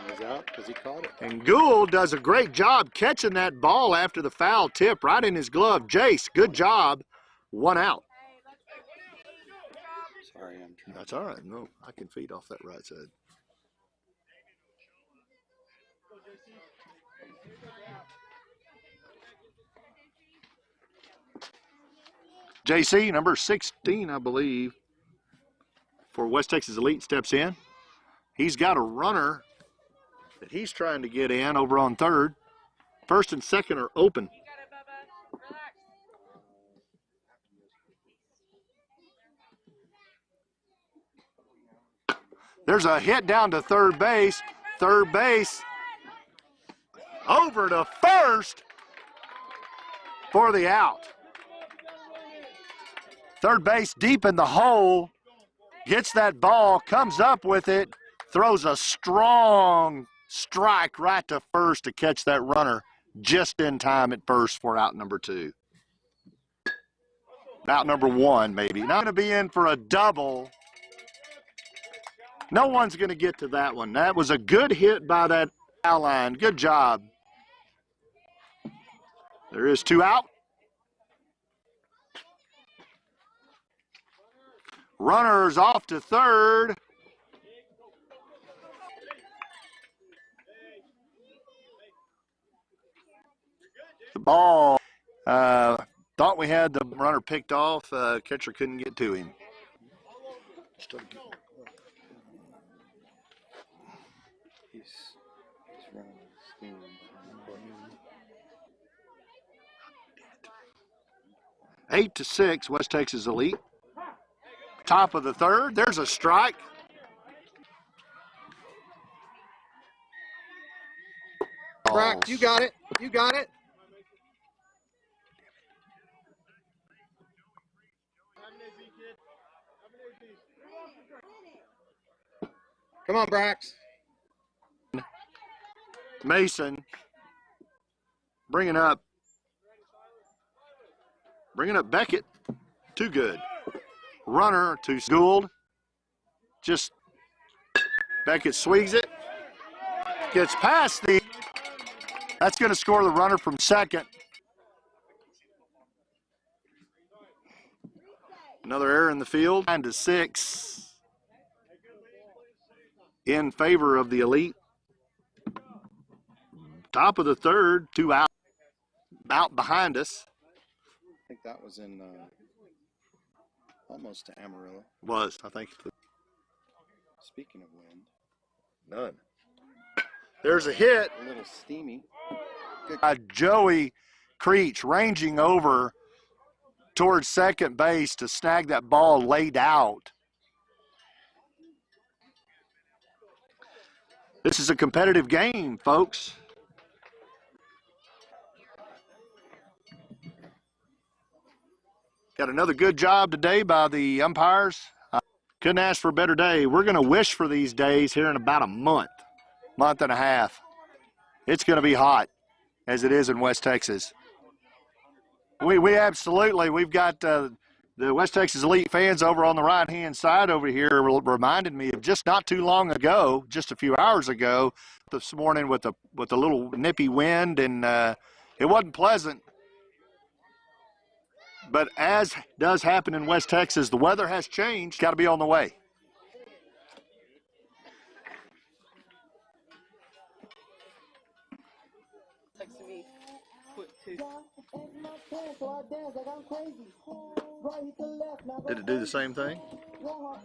He's out because he caught it. And Gould does a great job catching that ball after the foul tip right in his glove. Jace, good job. 1 out. Sorry, I'm trying. That's all right. No, I can feed off that right side. JC, number 16, I believe, for West Texas Elite, steps in. He's got a runner that he's trying to get in over on third. First and second are open. There's a hit down to third base. Third base over to first for the out. Third base deep in the hole, gets that ball, comes up with it, throws a strong strike right to first to catch that runner just in time at first for out number 2. Out number 1, maybe. Not going to be in for a double. No one's going to get to that one. That was a good hit by that foul line. Good job. There is 2 out. Runners off to third. The ball, thought we had the runner picked off. Catcher couldn't get to him. He's running steam. 8-6, West Texas Elite. Top of the third. There's a strike. Brack, you got it. You got it. Come on, Brax. Mason bringing up Beckett. Too good. Runner to Gould. Just Beckett swings it. Gets past the. That's going to score the runner from second. Another error in the field. 9-6 in favor of the Elite. Top of the third, 2 out. Out behind us. I think that was in almost to Amarillo. Was, I think. Speaking of wind. None. There's a hit. A little steamy. Good. Joey Creech ranging over towards second base to snag that ball laid out. This is a competitive game, folks. Got another good job today by the umpires. Couldn't ask for a better day. We're going to wish for these days here in about a month and a half. It's going to be hot, as it is in West Texas. We absolutely, we've got the West Texas Elite fans over on the right-hand side over here reminded me of just not too long ago, just a few hours ago, this morning with a little nippy wind, and it wasn't pleasant. But as does happen in West Texas, the weather has changed. Got to be on the way. Texting me. Put two. Did it do the same thing? I'm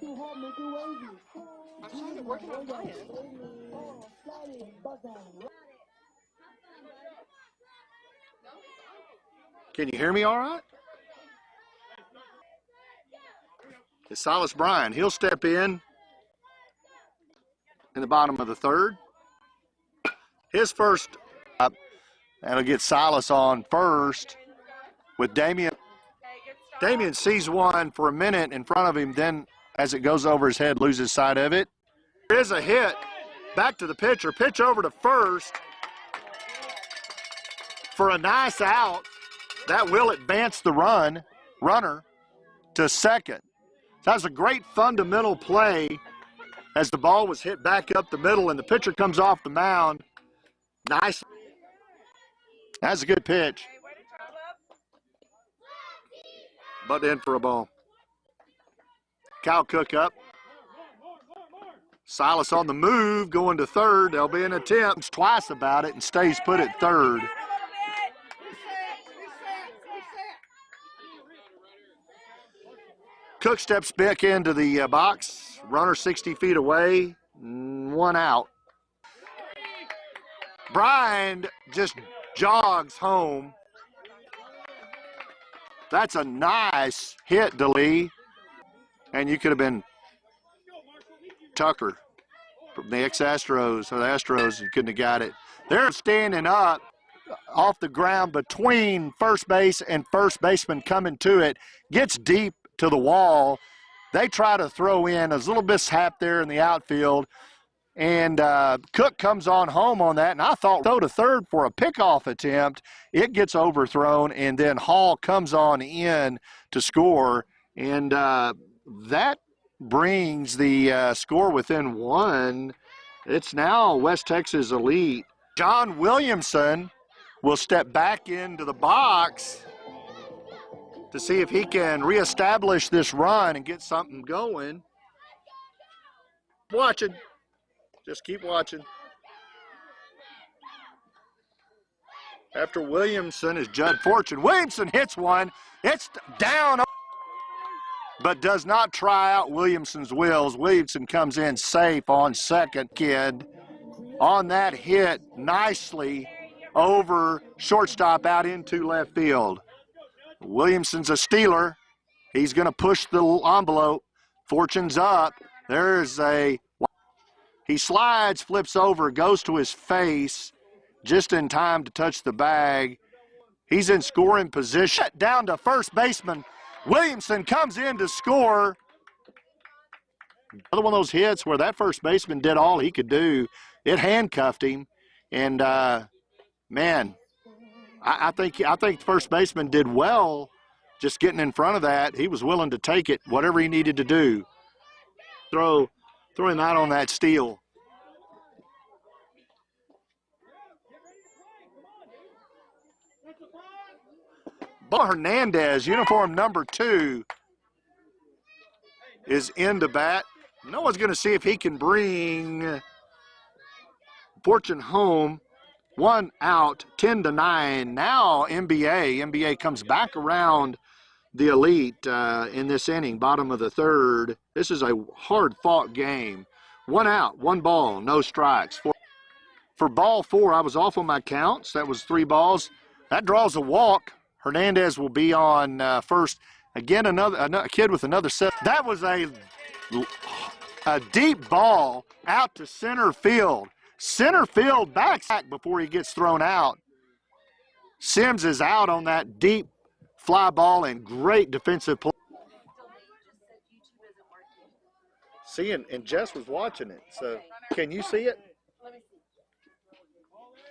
trying to work it on my end. Can you hear me all right? It's Silas Bryan. He'll step in the bottom of the third. His first, that'll get Silas on first with Damien. Damien sees one for a minute in front of him, then as it goes over his head, loses sight of it. There is a hit. Back to the pitcher. Pitch over to first for a nice out. That will advance the runner to second. That was a great fundamental play as the ball was hit back up the middle and the pitcher comes off the mound. Nice. That's a good pitch. Butt in for a ball. Kyle Cook up. Silas on the move, going to third. There'll be an attempt twice about it and stays put at third. Cook steps back into the box. Runner 60 feet away. 1 out. Bryan just jogs home. That's a nice hit to Lee. And you could have been Tucker from the ex-Astros, or the Astros, you couldn't have got it. They're standing up off the ground between first base and first baseman coming to it. Gets deep to the wall. They try to throw in. There's a little mishap there in the outfield. And Cook comes on home on that, and I thought throw to third for a pickoff attempt. It gets overthrown, and then Hall comes on in to score, and that brings the score within 1. It's now West Texas Elite. John Williamson will step back into the box to see if he can reestablish this run and get something going. Watching. Just keep watching. After Williamson is Judd Fortune. Williamson hits one. It's down, but does not try out Williamson's wheels. Williamson comes in safe on second. Kid on that hit nicely over shortstop out into left field. Williamson's a stealer. He's going to push the envelope. Fortune's up. There's a... He slides, flips over, goes to his face just in time to touch the bag. He's in scoring position. Down to first baseman. Williamson comes in to score. Another one of those hits where that first baseman did all he could do. It handcuffed him. And, man, I think the first baseman did well just getting in front of that. He was willing to take it, whatever he needed to do. Throw him out on that steal. Ball Hernandez, uniform number 2, is into bat. No one's going to see if he can bring Fortune home. 1 out, 10-9. Now NBA comes back around the Elite in this inning, bottom of the third. This is a hard-fought game. 1 out, 1 ball, no strikes. For ball 4, I was off on my counts. That was 3 balls. That draws a walk. Hernandez will be on first. Again, another kid with another set. That was a deep ball out to center field. Center field backs back before he gets thrown out. Sims is out on that deep fly ball and great defensive play. See, and Jess was watching it, so can you see it?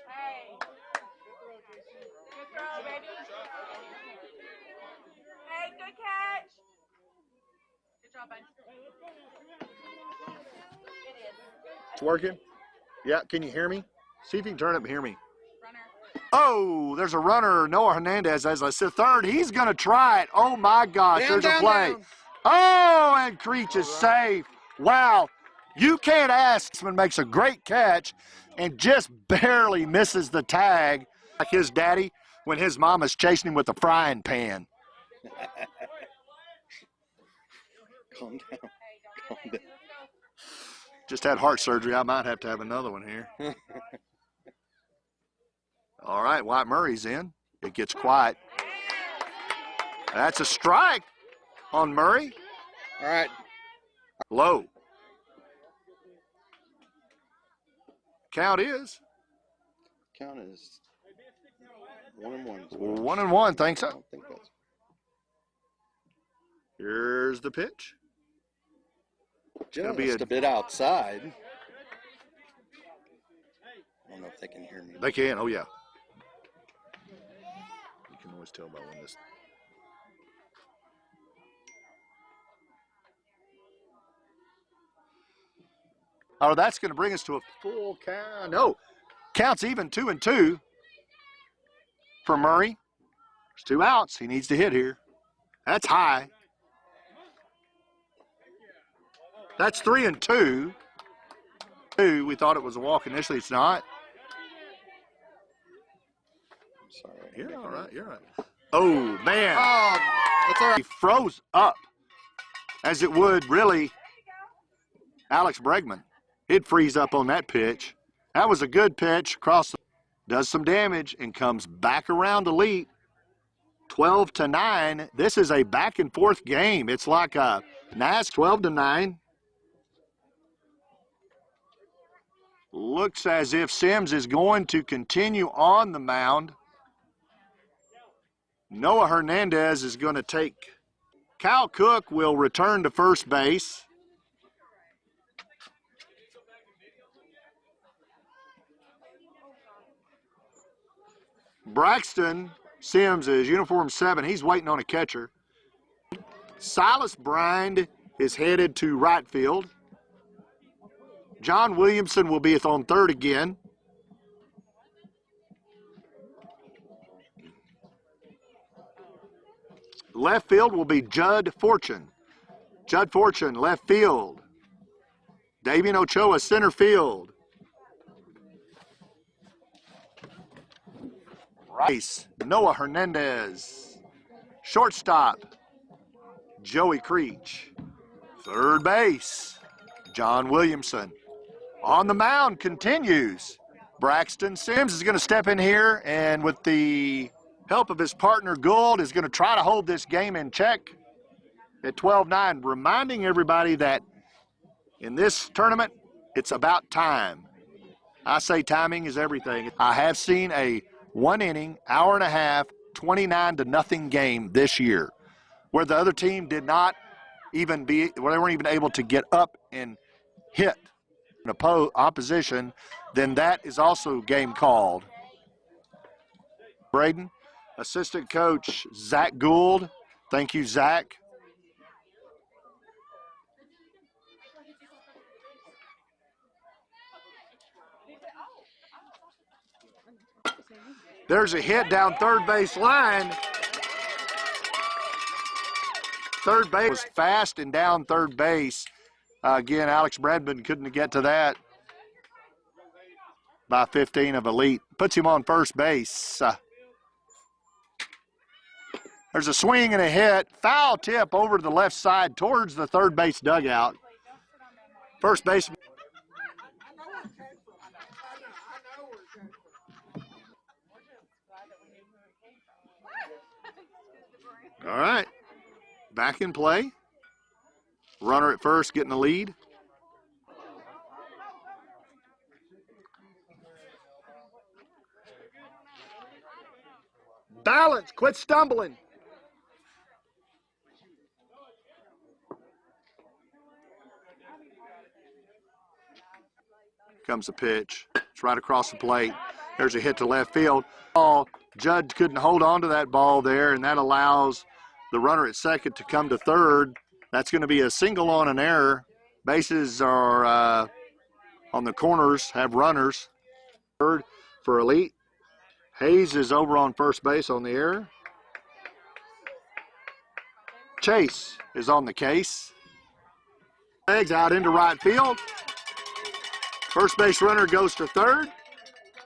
Hey. Good throw, baby. Hey, good catch. Good job, bud. It is. It's working? Yeah, can you hear me? See if you can turn up and hear me. Runner. Oh, there's a runner, Noah Hernandez, as I said, third. He's going to try it. Oh, my gosh, there's a play. Oh, and Creech is safe. Wow, you can't ask. Someone makes a great catch and just barely misses the tag like his daddy. when his mama's chasing him with a frying pan. Calm down. Calm down. Just had heart surgery. I might have to have another one here. All right, White Murray's in. It gets quiet. That's a strike on Murray. All right. Low. Count is? Count is 1-1. 1-1, thanks. I don't think that's... Here's the pitch. Just a bit outside. I don't know if they can hear me. They can, oh yeah. You can always tell by when this. Oh, that's going to bring us to a full count. No, counts even 2-2 for Murray. There's 2 outs. He needs to hit here. That's high. That's 3-2. We thought it was a walk initially. It's not. I'm sorry. You're all right. You're all right. Oh, man. Oh, that's all right. He froze up, as it would really Alex Bregman. He'd freeze up on that pitch. That was a good pitch. Does some damage and comes back around Elite. 12-9. This is a back and forth game. It's like a nice 12-9. Looks as if Sims is going to continue on the mound. Noah Hernandez is going to take. Cal Cook will return to first base. Braxton Sims is uniform 7. He's waiting on a catcher. Silas Brynd is headed to right field. John Williamson will be on third again. Left field will be Judd Fortune. Judd Fortune, left field. Davian Ochoa, center field. Rice, Noah Hernandez. Shortstop, Joey Creech. Third base, John Williamson. On the mound continues. Braxton Sims is going to step in here and with the help of his partner Gould is going to try to hold this game in check at 12-9, reminding everybody that in this tournament, it's about time. I say timing is everything. I have seen a 1-inning, hour and a half, 29-0 game this year where the other team did not even they weren't even able to get up and hit an opposition, then that is also game called. Braden, assistant coach Zach Gould. Thank you, Zach. There's a hit down third base line. Third base was fast and down third base. Again, Alex Bradman couldn't get to that by 15 of Elite. Puts him on first base. There's a swing and a hit. Foul tip over to the left side towards the third base dugout. First base. All right. Back in play. Runner at first getting the lead. Balance, quit stumbling. Comes the pitch. It's right across the plate. There's a hit to left field. Judd couldn't hold on to that ball there, and that allows the runner at second to come to third. That's going to be a single on an error. Bases are on the corners, have runners. Third for Elite. Hayes is over on first base on the error. Chase is on the case. Legs out into right field. First base runner goes to third.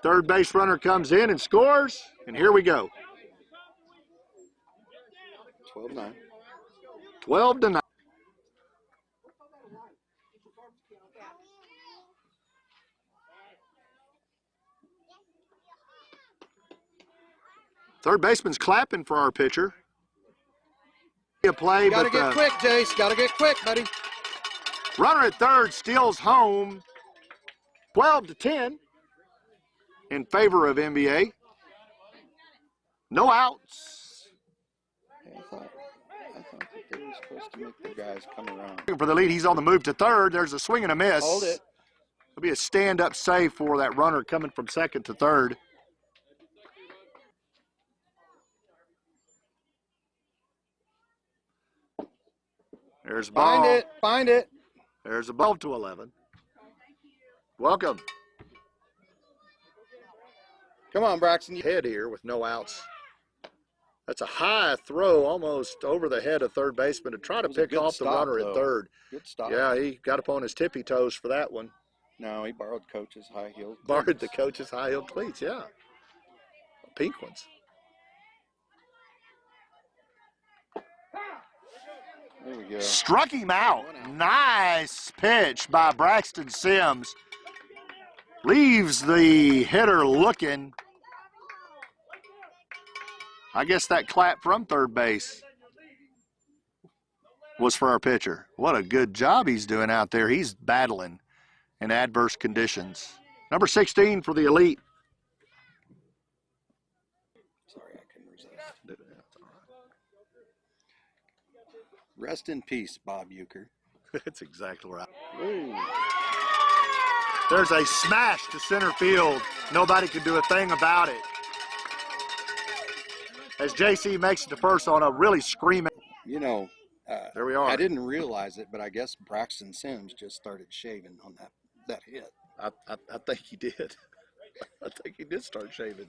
Third base runner comes in and scores. And here we go. 12-9. 12-9. Third baseman's clapping for our pitcher. A play, Gotta get quick, Jace. Gotta get quick, buddy. Runner at third steals home. 12-10 in favor of NBA. No outs. Hey, I thought that they were supposed to make the guys come around. For the lead, he's on the move to third. There's a swing and a miss. Hold it. It'll be a stand-up save for that runner coming from second to third. There's a ball. Find it. Find it. There's a ball. 12-11. Welcome. Come on, Braxton. Head here with no outs. That's a high throw almost over the head of third baseman to try to pick off the runner at third. Good stop. Yeah, he got up on his tippy toes for that one. No, he borrowed coach's high heeled. Borrowed the coach's high heel cleats, yeah. Pink ones. There we go. Struck him out. Nice pitch by Braxton Sims. Leaves the hitter looking. I guess that clap from third base was for our pitcher. What a good job he's doing out there. He's battling in adverse conditions. Number 16 for the Elite. Sorry, I couldn't resist. Rest in peace, Bob Euchre. That's exactly right. Ooh. There's a smash to center field. Nobody can do a thing about it. As JC makes it to first on a really screaming. You know, there we are. I didn't realize it, but I guess Braxton Sims just started shaving on that hit. I think he did. I think he did start shaving.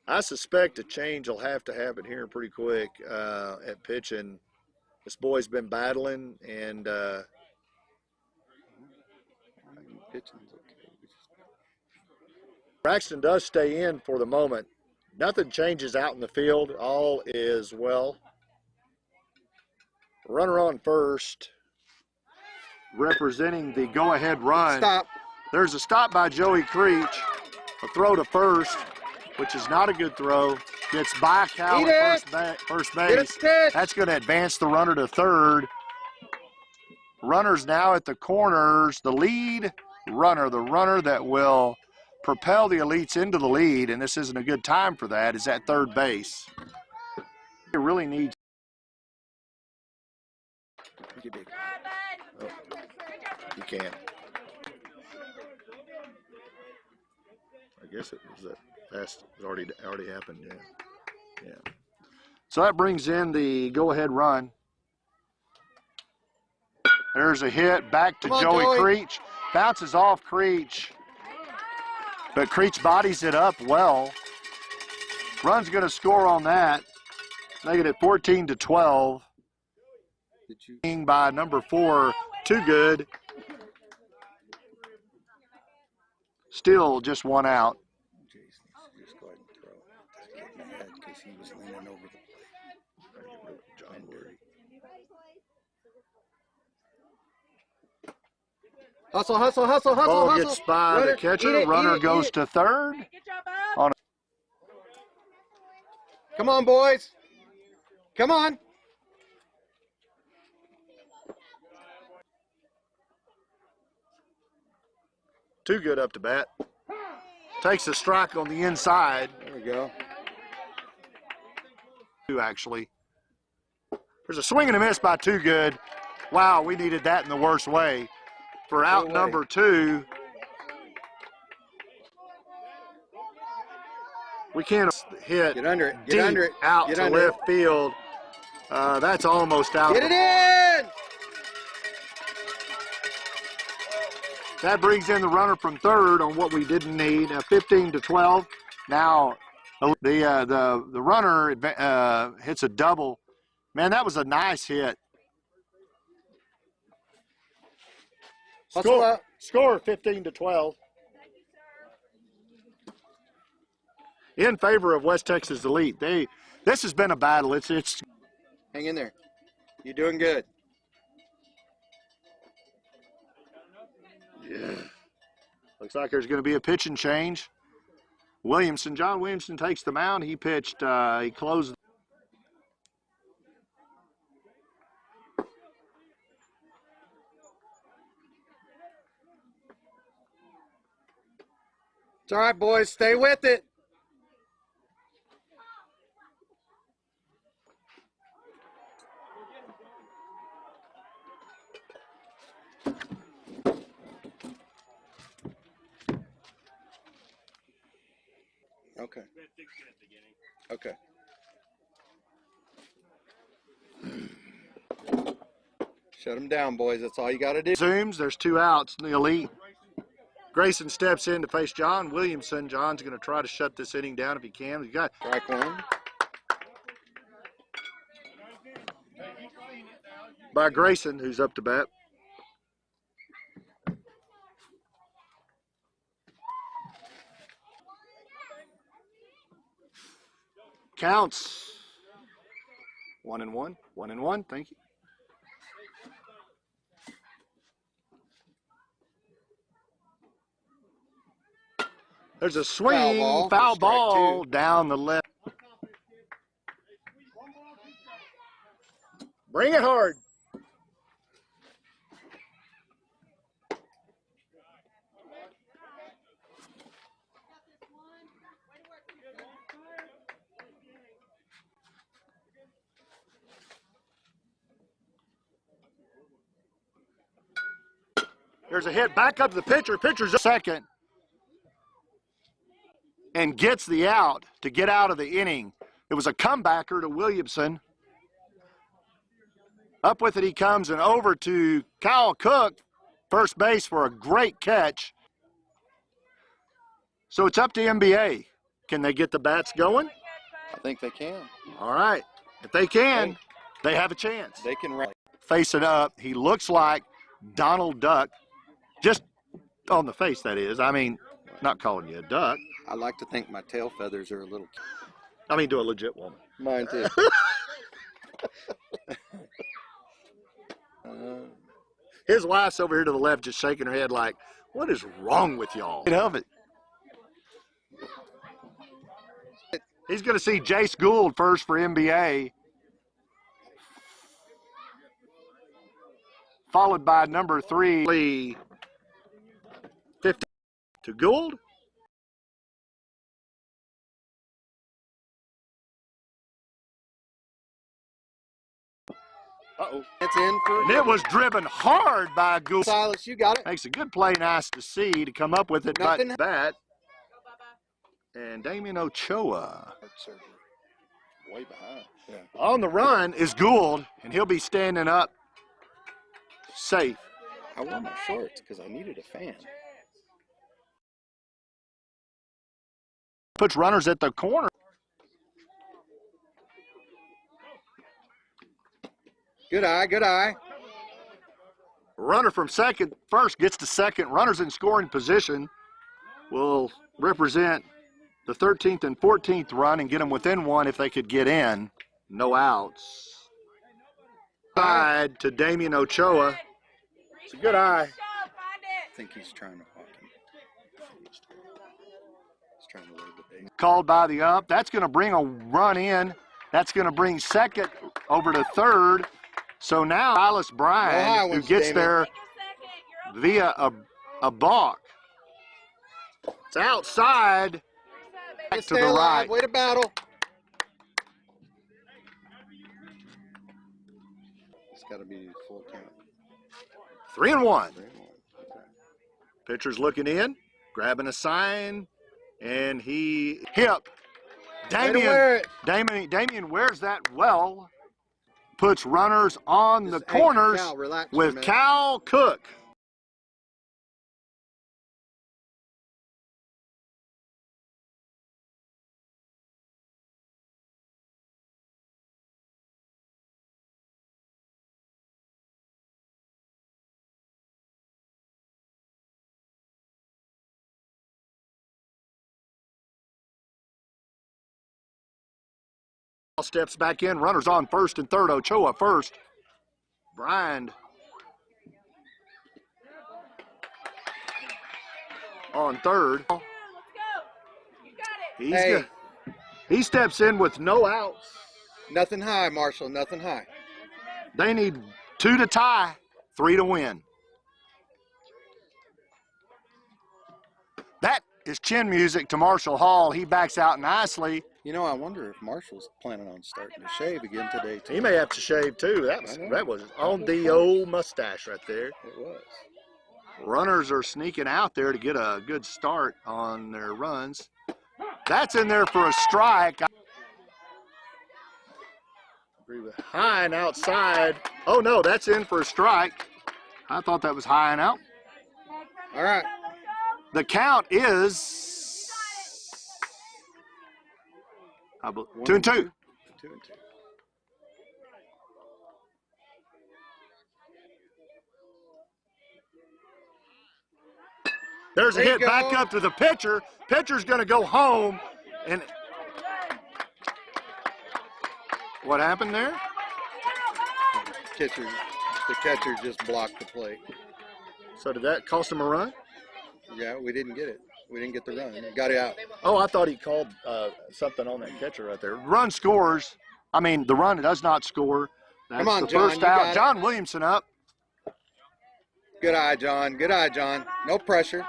I suspect a change will have to happen here pretty quick at pitching. This boy's been battling, and Braxton does stay in for the moment. Nothing changes out in the field. All is well. Runner on first, representing the go-ahead run. Stop. There's a stop by Joey Creech. A throw to first, which is not a good throw. Gets by Cal at first base. That's going to advance the runner to third. Runners now at the corners. The lead runner, the runner that will propel the Elites into the lead, and this isn't a good time for that, is at third base. It really needs. Oh, you can't. I guess it was that fast. It already happened. Yeah. So that brings in the go-ahead run. There's a hit back to Joey Creech. Bounces off Creech, but Creech bodies it up well. Run's going to score on that. Making it 14-12. By number 4, Too Good. Still just one out. Jason, just go ahead and throw it. Just get in the head because he was leaning over the plate. John Word. Hustle, hustle, hustle, hustle, Ball hustle. gets by the catcher. Runner goes to third. Good job, Bob. Come on, boys. Come on. Too Good up to bat. Takes a strike on the inside. There we go. Actually. There's a swing and a miss by Too Good. Wow, we needed that in the worst way. For out number 2. We can't hit Get under it. Get deep under it. out Get to under left field. That's almost out. Get it in! That brings in the runner from third on what we didn't need, 15-12. Now the runner hits a double. Man, that was a nice hit. Score 15-12. in favor of West Texas Elite. This has been a battle. It's Hang in there. You're doing good. yeah. Looks like there's going to be a pitching change. John Williamson takes the mound. He pitched, he closed. It's all right, boys. Stay with it. Okay. Okay. Shut them down, boys. That's all you got to do. Zooms. There's 2 outs in the Elite. Grayson steps in to face John Williamson. John's going to try to shut this inning down if he can. He's got Strike one. by Grayson, who's up to bat. Counts 1-1, 1-1. Thank you. There's a swing, foul ball down the left. Bring it hard. There's a hit back up to the pitcher. Pitcher's second and gets the out to get out of the inning. It was a comebacker to Williamson. Up with it he comes and over to Kyle Cook, first base for a great catch. So it's up to NBA. Can they get the bats going? I think they can. All right. If they can, they have a chance. They can run. Face it up. He looks like Donald Duck. Just on the face, that is. I mean, not calling you a duck. I like to think my tail feathers are a little. I mean, to a legit woman. Mine too. His wife's over here to the left just shaking her head like, what is wrong with y'all? Of it. He's going to see Jace Gould first for NBA. Followed by number 3, 50 to Gould. Uh-oh. It's in for. And it was driven hard by Gould. Silas, you got it. Makes a good play, nice to see, to come up with it. Nothing. But bat. And Damian Ochoa. Way behind. Yeah. On the run is Gould, and he'll be standing up safe. I wore my shorts because I needed a fan. Puts runners at the corner. Good eye, good eye. Runner from first gets to second. Runners in scoring position will represent the 13th and 14th run and get them within 1 if they could get in. No outs. Side to Damian Ochoa. It's a good eye. I think he's trying to walk him. He's trying to load the base. Called by the ump. That's going to bring a run in. That's going to bring second over to third. So now Silas Bryan, who gets there via a balk. It's outside. Back to the right. Way to battle. It's got to be full count. 3-1. 3-1. Okay. Pitcher's looking in, grabbing a sign, and he hip. Damian wears that well. Puts runners on the corners with Kyle Cook. Steps back in, runners on first and third. Ochoa first. Bryant on third. Let's go. You got it. He's good. He steps in with no outs. Nothing high, Marshall, nothing high. They need 2 to tie, 3 to win. That is chin music to Marshall Hall. He backs out nicely. You know, I wonder if Marshall's planning on starting to shave again today, too. He may have to shave, too. That was on the old mustache right there. It was. Runners are sneaking out there to get a good start on their runs. That's in there for a strike. High and outside. Oh, no, that's in for a strike. I thought that was high and out. All right. The count is 2 and 2. 2 and 2. There's a hit back up to the pitcher. Pitcher's going to go home. And what happened there? The catcher just blocked the plate. So did that cost him a run? Yeah, we didn't get it. We didn't get the run. Got it out. Oh, I thought he called something on that catcher right there. Run scores. I mean, the run does not score. That's Come on, the John, first you out. got it. John Williamson up. Good eye, John. Good eye, John. No pressure.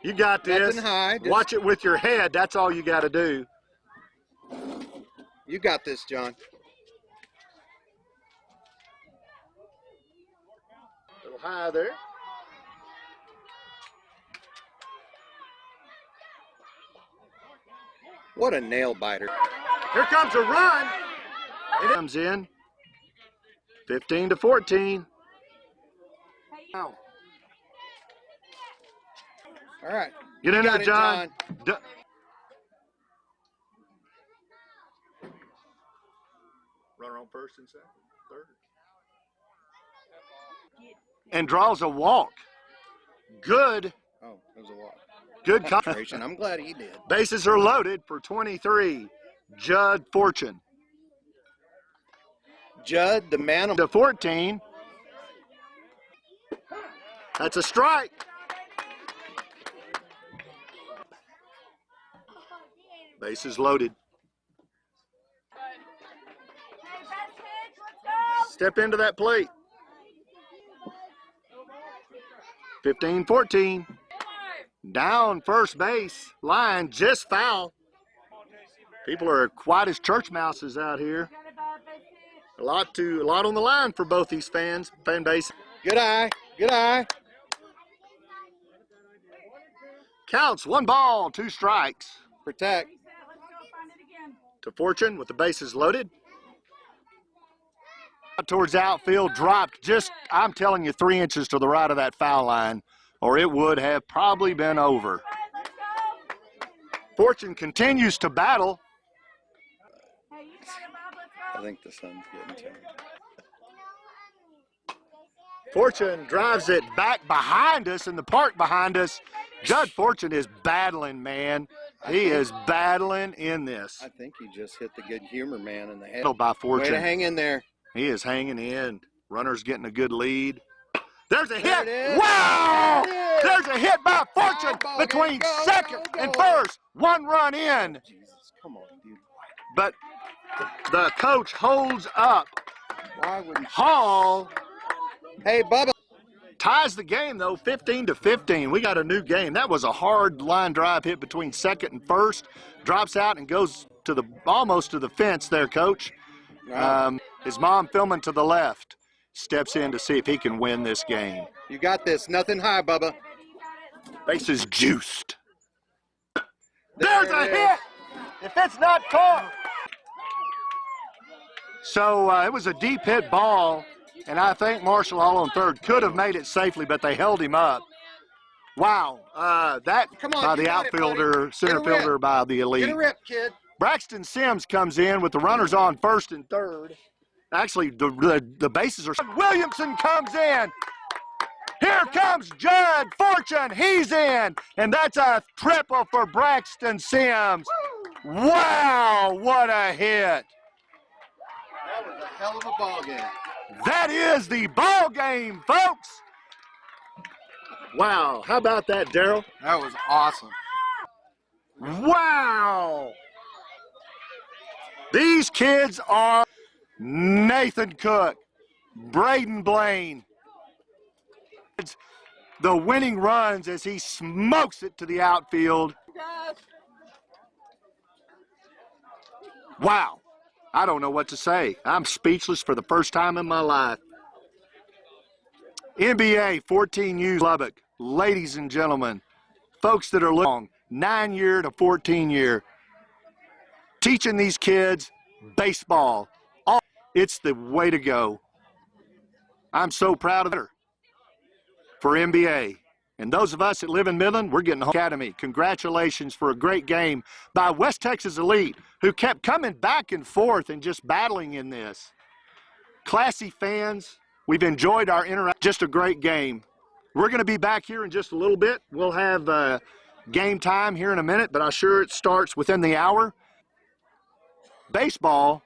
You got this. Nothing high. Watch it with your head. That's all you got to do. You got this, John. A little high there. What a nail biter. Here comes a run. It comes in. 15 to 14. Wow. All right. Get in You there, got it, John. Runner on first and second, third. And draws a walk. Good. Oh, it was a walk. Good concentration. I'm glad he did. Bases are loaded for 23. Judd Fortune. Judd, the man of To 14. That's a strike. Bases loaded. Step into that plate. 15-14. Down first base line, just foul. People are quiet as church mouses out here. A lot on the line for both these fan base. Good eye. Good eye. Counts 1 ball, 2 strikes. Protect. To Fortune with the bases loaded. Towards outfield, dropped just, I'm telling you, 3 inches to the right of that foul line, or it would have probably been over. Fortune continues to battle. I think the sun's getting turned. Fortune drives it back behind us in the park behind us. Judd Fortune is battling, man. He is battling in this. I think he just hit the good humor man in the head. By Fortune. Way to hang in there. He is hanging in. Runner's getting a good lead. There's a hit. There it is. Wow! There it is. There's a hit by Fortune Ball between game. Go, second go, and go. first. 1 run in. Jesus, come on, dude. But the coach holds up. Why wouldn't Hall Hey, Bubba. ties the game, though, 15-15. We got a new game. That was a hard line drive hit between second and first. Drops out and goes to the almost to the fence there, Coach. His mom filming to the left. Steps in to see if he can win this game. You got this. Nothing high, Bubba. Bases juiced. There's a hit! If it's not caught. So it was a deep hit ball, and I think Marshall Hall on third could have made it safely, but they held him up. Wow, that Come on, by you the got it, outfielder, buddy. center Get a rip. fielder by the Elite. Get a rip, kid. Braxton Sims comes in with the runners on first and third. Actually, the bases are. Williamson comes in. Here comes Judd Fortune. He's in. And that's a triple for Braxton Sims. Wow, what a hit. That was a hell of a ball game. That is the ball game, folks. Wow, how about that, Daryl? That was awesome. Wow. These kids are Nathan Cook, Braden Blaine. The winning runs as he smokes it to the outfield. Wow. I don't know what to say. I'm speechless for the first time in my life. NBA 14U Lubbock, ladies and gentlemen, folks that are long, 9-year to 14-year, teaching these kids baseball. It's the way to go. I'm so proud of her for NBA. And those of us that live in Midland, we're getting home. Academy. Congratulations for a great game by West Texas Elite, who kept coming back and forth and just battling in this. Classy fans, we've enjoyed our interaction. Just a great game. We're going to be back here in just a little bit. We'll have game time here in a minute, but I'm sure it starts within the hour. Baseball